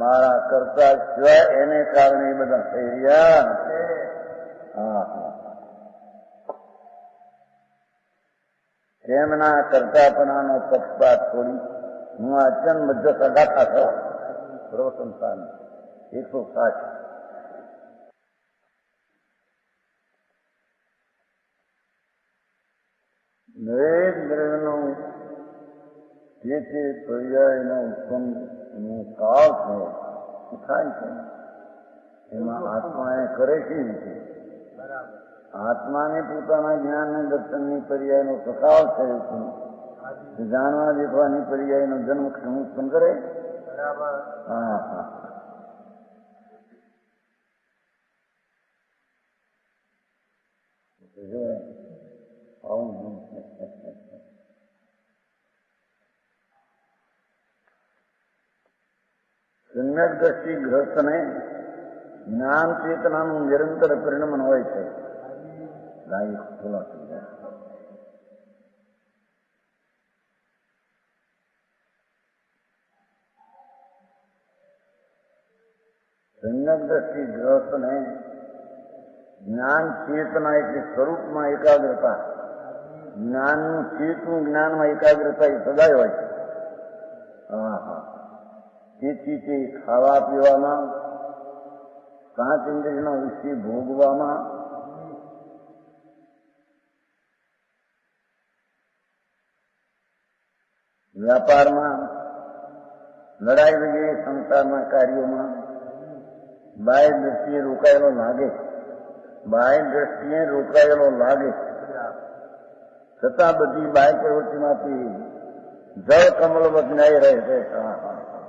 S2: મારા કરતા સિવાય એને કારણે બધા થઈ રહ્યા. હા હા તેમના કરતાપણાનો પક્ષપાત છોડી હું અચન મધ્ય સગાતા છો. પ્રવચન 160 દરેક દ્રવ્યનો જે તે પર્યાયનો ઉત્પન્ન કાળ છે થાય છે એમાં આત્મા એ કરે છે. આત્માને પોતાના જ્ઞાનના દર્શનની પર્યાયનો સખાવ થયો છે. જાણવા દેખવાની પર્યાયનો જન્મ ઉત્પન્ન કરે. હા હા સમ્યક દ્રષ્ટિ ગ્રસ્તને જ્ઞાન ચેતનાનું નિરંતર પરિણમન હોય છે. સંજ્ઞક દ્રષ્ટિ ગ્રહસ્થને જ્ઞાન ચેતના એટલે સ્વરૂપમાં એકાગ્રતા, જ્ઞાનનું ચેતનું જ્ઞાનમાં એકાગ્રતા એ સદાય હોય છે. તેથી તે ખાવા પીવામાં, પાંચ ઇન્દ્રિયનો વિષય ભોગવામાં, વ્યાપારમાં, લડાઈ વગેરે સંસારના કાર્યોમાં બાહ્ય દ્રષ્ટિએ રોકાયેલો લાગે, બાહ્ય દ્રષ્ટિએ રોકાયેલો લાગે, છતાં બધી બાહ્ય પ્રવૃત્તિમાંથી જળ કમળ બદલાઈ રહે છે.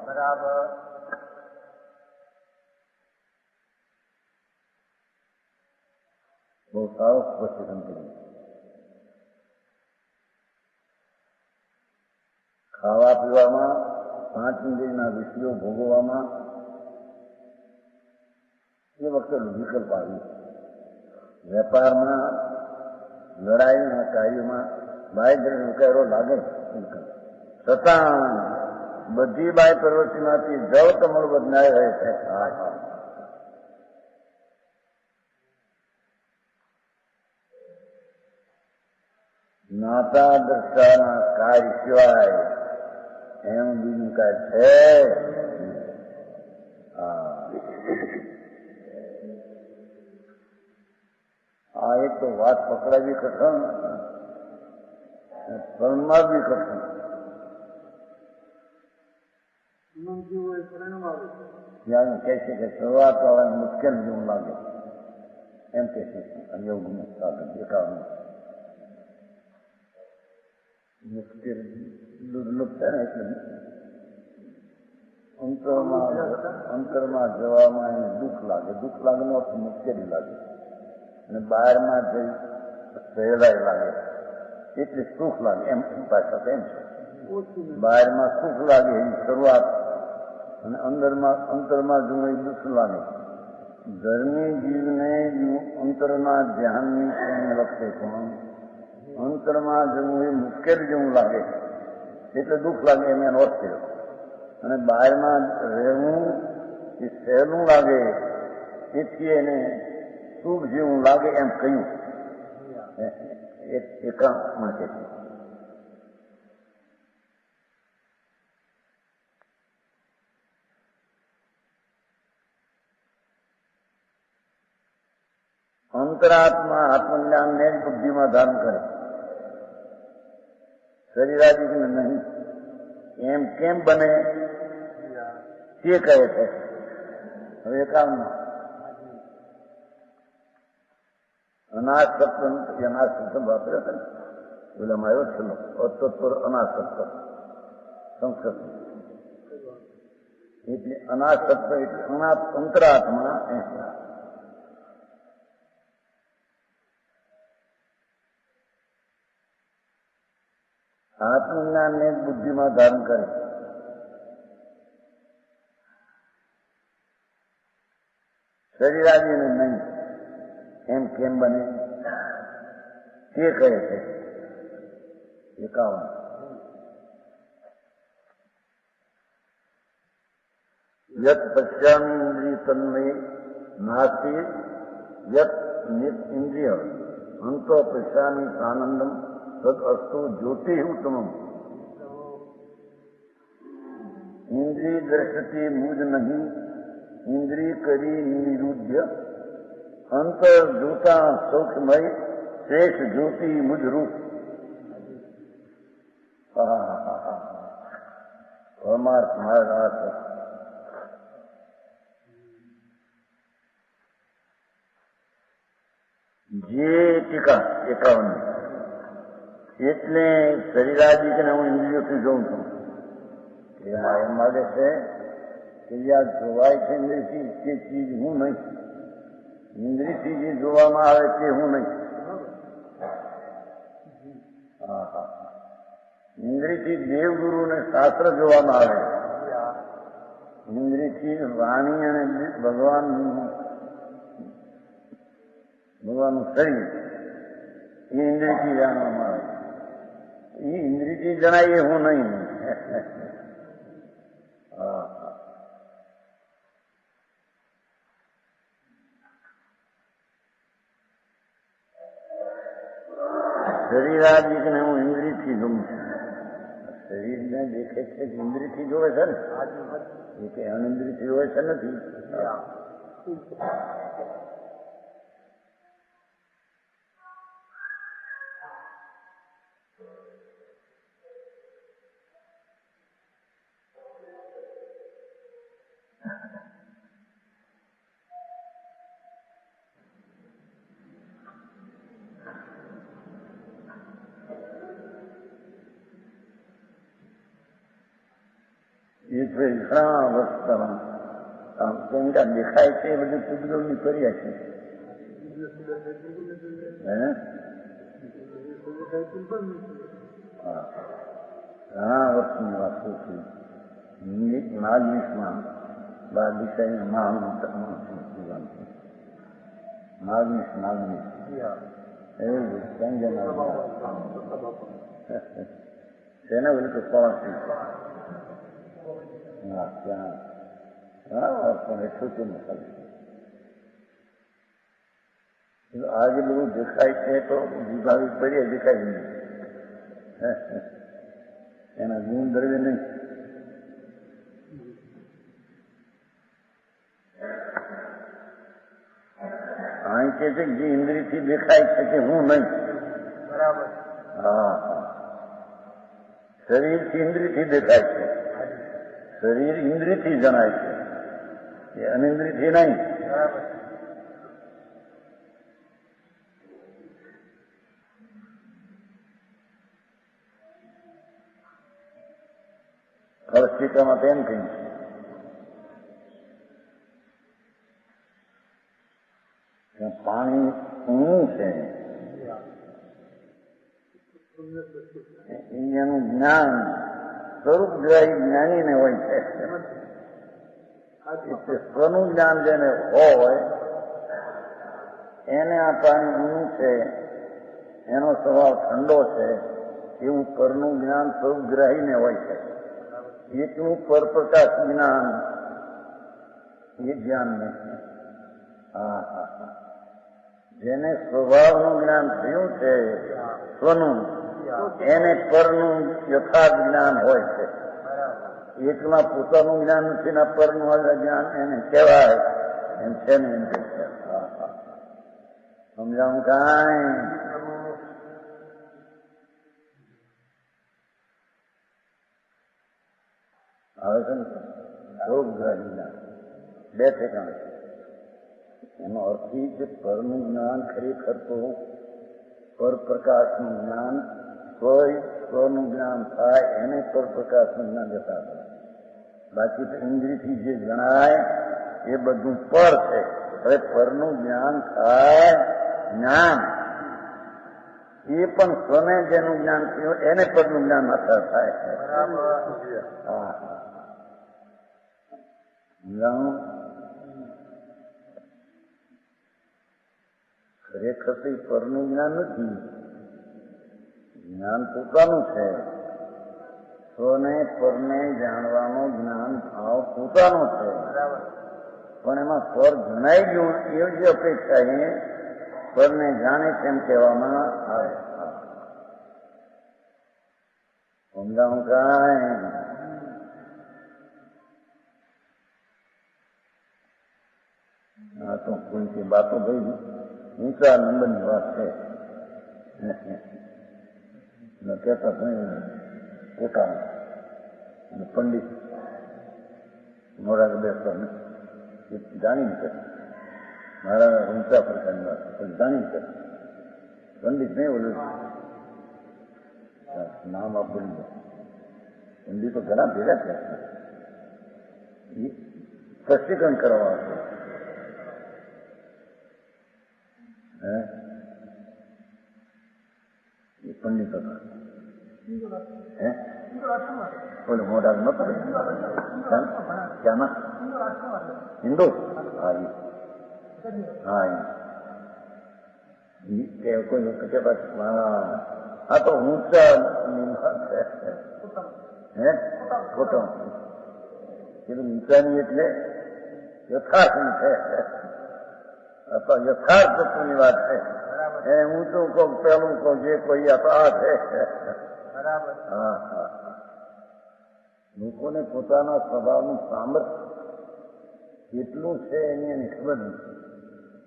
S2: બરાબર. બહુ સારો સ્પષ્ટીકરણ કર્યું. ખાવા પીવામાં, પાંચ ઇન્દ્રિયના વિષયો ભોગવવામાં એ વખતે વિકલ્પ આવ્યું. વેપારમાં, લડાઈના કાર્યોમાં બાહ્ય ઉકેરો લાગે, છતાં બધી બાહ્ય પ્રવૃત્તિમાંથી જળ કમળ બદલાઈ રહે છે. નાતા દ્રષ્ટાના કાર્ય સિવાય એમ બીજું કાંઈ છે? આ એક તો વાત પકડાવી કઠણ, ફળમાં બી કઠણ. ત્યાં કહે છે કે શરૂઆત વાળાને મુશ્કેલ જેવું લાગે એમ કે છે. યોગનું સાધન દેખાવાનું મુશ્કેલ દુર્લભ છે ને, એટલે અંતરમાં જવામાં એને દુઃખ લાગે. દુઃખ લાગેનો અર્થ મુશ્કેલી લાગે, અને બહારમાં જઈ સહેલાઈ લાગે એટલે સુખ લાગે. એમ પાછા એમ છે, બહારમાં સુખ લાગે એની શરૂઆત, અને અંતરમાં જુએ દુઃખ લાગે. ધર્મી જીવને અંતરના ધ્યાનની વખતે પણ અંતરમાં જવું એ મુશ્કેલ જેવું લાગે એટલે દુઃખ લાગે, એમ એનો અર્થ થયો. અને બહારમાં રહેવું એ સહેલું લાગે તેથી એને સુખ જેવું લાગે એમ કહ્યું. એકાંતમાં છે. અંતરાત્મા આત્મજ્ઞાનને જ બુદ્ધિમાં ધારણ કરે, શરીરાદિને નહીં. એમ કેમ બને તે કહે છે. હવે એકાંતમાં અનાસક્ત, અનાસક્ત વાપર્યો છે ને, પેલામાં આવ્યો છેલ્લો અતત્પર અનાસક્ત સંસ્કૃત. એટલે અનાસક્ત એટલે અંતરાત્મા. આત્મજ્ઞાનને બુદ્ધિમાં ધારણ કરે, શરીરાદિને નહીં. એમ કેમ બને તે કહે છે. 51. યત પશ્યામિ ઇન્દ્રિય તન્મય નાસ્તિ યત ઇન્દ્રિય અંતો પશ્યામિ આનંદમ તદ અસ્તુ જ્યોતિ ઉત્તમમ. ઇન્દ્રિય દ્રષ્ટિ મુજ નહીં, ઇન્દ્રિય કરી નિરુદ્ધ, અંતર જોતા સૌખ્યમય શ્રેષ્ઠ જ્યોતિ મુજરૂપ. પરમાર્થ માર્ગ. જે ટીકા 51. એટલે શરીરાદિકને હું ઇન્દ્રિયોથી જોઉં છું. એમાં એમ લાગે છે કે યાર જોવાય છે ઇન્દ્રિયથી તે ચીજ હું નહીં, ઇન્દ્રિયથી જે જોવામાં આવે તે હું નહીં. ઇન્દ્રિયથી દેવગુરુ ને શાસ્ત્ર જોવામાં આવે, ઇન્દ્રિયથી વાણી અને ભગવાનનું શરીર એ ઇન્દ્રિયથી જાણવામાં આવે. એ ઇન્દ્રિયથી જણાય એ હું નહીં. શરીરાદિકને હું ઇન્દ્રિયથી જોઉં છું. શરીરને દેખે છે ઇન્દ્રિયથી જોવે છે ને, એ કે અનિન્દ્રિયથી જોવે છે નથી. એ ઘણા વર્ષ આમ કેમકા દેખાય છે એ બધું કુદરતની કર્યા છે. ઘણા વર્ષની વાતો છે. માગનીશમાં દિશાએ માગનીશ એવું તેના બધું પહોંચી છે. ત્યાં ઘણા વર્ષોને છૂટું નથી. આજે બધું દેખાય છે તો વિભાવિક કરીએ દેખાય નહીં, એના ગુણ દ્રવ્ય નહીં. અહીં કે છે જે ઇન્દ્રિયથી દેખાય છે કે હું નહીં. બરાબર. હા, શરીરથી ઇન્દ્રિયથી દેખાય છે. શરીર ઇન્દ્રિયથી જણાય છે, એ અનિન્દ્રિયથી નહીં. ફળશ્રીકામાં તેમ કહ્યું છે પાણી ઊંડું છે, એનું જ્ઞાન સ્વરૂપગ્રાહી જ્ઞાનીને હોય છે. સ્વનું જ્ઞાન જેને હોય એને આ પાણી ઊંડું છે, એનો સ્વભાવ ઠંડો છે, એવું પરનું જ્ઞાન સ્વરૂપગ્રાહીને હોય છે. એટલું પરપ્રકાશ જ્ઞાન એ જ્ઞાન નથી. હા હા હા, જેને સ્વભાવનું જ્ઞાન થયું છે સ્વનું, એને પરનું યથાર્થ જ્ઞાન હોય છે. એકમાં પોતાનું જ્ઞાન નથી ને પરનું જ્ઞાન એને કહેવાય એમ છે ને એમ કે છે. સમજાવું કાંઈ? આવે છે ને સ્વરૂપગ્રાહી જ્ઞાન બે ઠેકાણ છે. એનો અર્થ એ કે પરનું જ્ઞાન ખરેખર તો પરપ્રકાશનું જ્ઞાન સ્વનું જ્ઞાન થાય એને પરપ્રકાશનું જ્ઞાન જતા થાય. બાકી તો ઇન્દ્રિયથી જે જણાય એ બધું પર છે. હવે પરનું જ્ઞાન થાય જ્ઞાન એ પણ સ્વને જેનું જ્ઞાન થયું એને પરનું જ્ઞાન માત્ર થાય. હા ખરેખર તો પરનું જ્ઞાન નથી, જ્ઞાન પોતાનું છે. સ્વને પરને જાણવાનો જ્ઞાન ભાવ પોતાનો છે, પણ એમાં પર જણાઈ ગયું એ જ અપેક્ષા એ પરને જાણે તેમ કહેવામાં આવે. સમજાવું કાંઈ? હા તો કોઈ બાતો ભાઈ ઊંચા નંબરની વાત છે. કહેતા પોતાનું અને પંડિત મોડા બેસતા એ જાણીને કરે. મારા ઊંચા પ્રકારની વાત પણ જાણીને કરે. પંડિત નહીં ઓલું નામ આપવું પંડિતો ઘણા ભેગા થયા એ સ્પષ્ટીકરણ કરવા આવશે. એ પંડિત હતા. બોલે મોઢા નતો ક્યાંમાં હિન્દુ. હા કોઈ આ તો ઊંચા હે ખોટો પેલું ઊંચાની એટલે યથાર્થની છે. અથવા યથાર્થ તત્વની વાત છે એ ઊંચું કહું પેલું કહું જે કોઈ આ છે.
S3: બરાબર.
S2: હા હા. લોકોને પોતાના સ્વભાવનું સામર્થ્ય કેટલું છે એની એની ખબર નથી.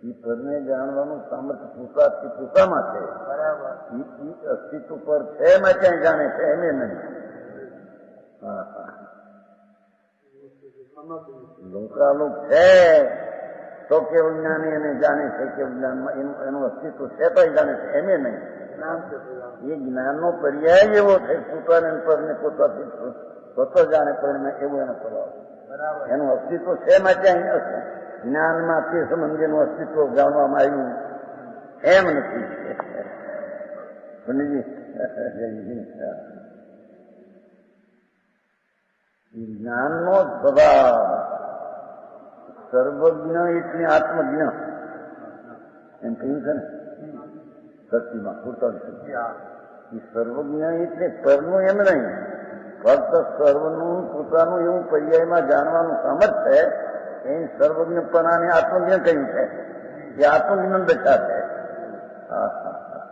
S2: એ પરને જાણવાનું સામર્થ્ય પૂછાથી પૂછામાં છે.
S3: બરાબર.
S2: એ અસ્તિત્વ પર છે એમાં ક્યાંય જાણે છે એને નહીં. હા હા. લોકાલોક છે તો કેવું જ્ઞાની એને જાણે છે કે જ્ઞાનમાં એનું અસ્તિત્વ છે તો જાણે છે એમે નહીં. એ જ્ઞાનનો પર્યાય એવો છે પોતાને પરને પોતાથી પોતો જાણે પરને એવો એનો સ્વભાવ. એનું અસ્તિત્વ છે એમાં ક્યાંય જ્ઞાનમાં તે સંબંધીનું અસ્તિત્વ જાણવામાં આવ્યું એમ નથી. જ્ઞાનનો સ્વભાવ સર્વજ્ઞ એટલે આત્મજ્ઞ એમ કહ્યું છે ને સતીમાં પૂરતા એ સર્વજ્ઞ એટલે પરનું એમ નહીં, ફક્ત સર્વનું પોતાનું એવું પર્યાયમાં જાણવાનું સામર્થ્ય છે એ સર્વજ્ઞપણાને આત્મજ્ઞ કહ્યું છે. એ આત્મજ્ઞ દશા છે. હા હા હા.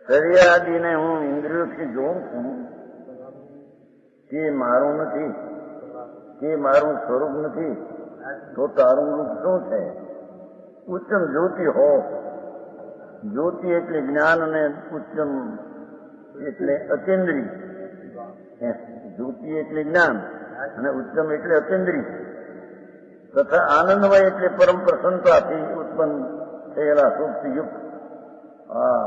S2: શરીરાદીને હું ઇન્દ્રિયોથી જોઉં છું તે મારું નથી, તે મારું સ્વરૂપ નથી, તો તારું રૂપ શું છે? ઉત્તમ જ્યોતિ હો. જ્યોતિ એટલે જ્ઞાન અને ઉત્તમ એટલે અચેન્દ્રી. જ્યોતિ એટલે જ્ઞાન અને ઉત્તમ એટલે અચેન્દ્રી તથા આનંદમય એટલે પરમ પ્રસન્નતાથી ઉત્પન્ન થયેલા સુખથી યુક્ત. હા,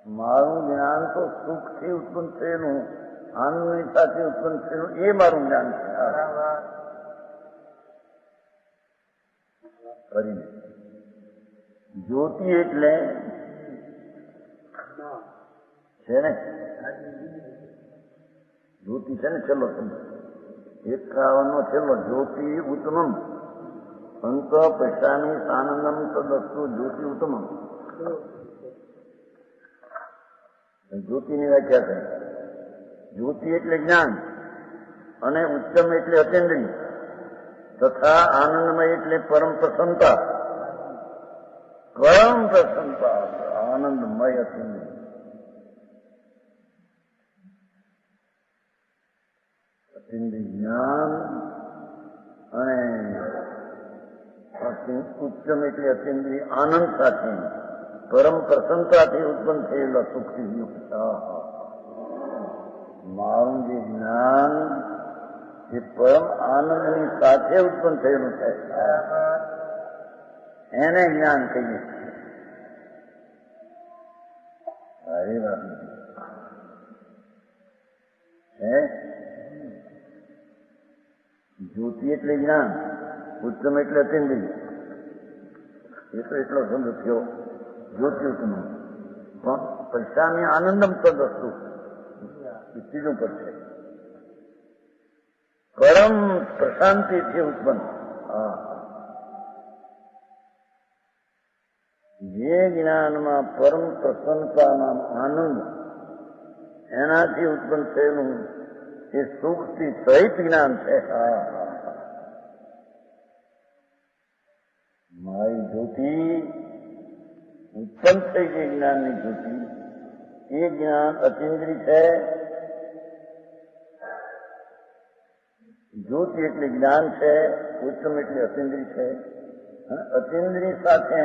S2: મારું જ્ઞાન તો સુખથી ઉત્પન્ન થયેલું, આનંદની સાથે ઉત્પન્ન થયેલું એ મારું જ્ઞાન છે. કરીને જ્યોતિ એટલે છે ને જ્યોતિ છે ને છેલ્લો શબ્દ 51નો છેલ્લો. જ્યોતિ ઉત્તમમ અંત પૈસાની આનંદમ તદસ્તુ જ્યોતિ ઉત્તમમ. જ્યોતિની વ્યાખ્યા છે. જ્યોતિ એટલે જ્ઞાન અને ઉત્તમ એટલે અચેન્દ્રી તથા આનંદમય એટલે પરમ પ્રસન્નતા. પરમ પ્રસન્નતા આનંદમય અચેન્દ્રી. અચેન્દ્રી જ્ઞાન અને ઉત્તમ એટલે અચેન્દ્રી આનંદ સાથે પરમ પ્રસન્નતાથી ઉત્પન્ન થયેલા સુખથી યુક્ત. મારું જે જ્ઞાન એ પરમ આનંદની સાથે ઉત્પન્ન થયેલું છે એને જ્ઞાન કહીએ છીએ. સારી વાત હે. જ્યોતિ એટલે જ્ઞાન, ઉત્તમ એટલે અચેન્દ્રી. એ તો એટલો શબ્દ થયો જ્યોતિ ઉત્તમ. પણ પૈસાની આનંદમ તદસ્તુ એ ત્રીજું પદ છે. પરમ પ્રશાંતિથી ઉત્પન્ન. જે જ્ઞાનમાં પરમ પ્રસન્નતાના આનંદ એનાથી ઉત્પન્ન થયેલું એ સુખથી સહિત જ્ઞાન છે. મારી જ્યોતિ ઉત્પન્ન થઈ ગઈ જ્ઞાનની જ્યોતિ, એ જ્ઞાન અચેન્દ્રી છે. જ્યોતિ એટલે જ્ઞાન છે, ઉત્તમ એટલે અચેન્દ્રી છે. અને અચેન્દ્રી સાથે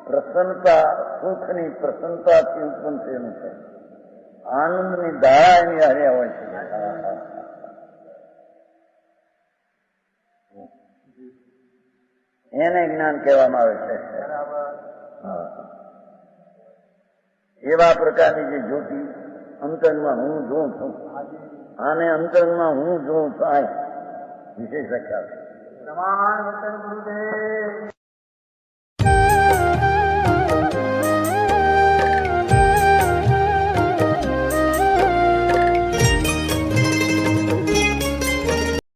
S2: પ્રસન્નતા, સુખની પ્રસન્નતાથી ઉત્પન્ન થયેલું છે. આનંદની ધારા એની હાર્યા હોય છે. એને જ્ઞાન કહેવામાં આવે છે. એવા પ્રકારની જે જ્યોતિ અંતરમાં હું જોઉં છું, આને અંતરમાં હું જોઉં છું, આ વિશેષ ખ્યાલ છે.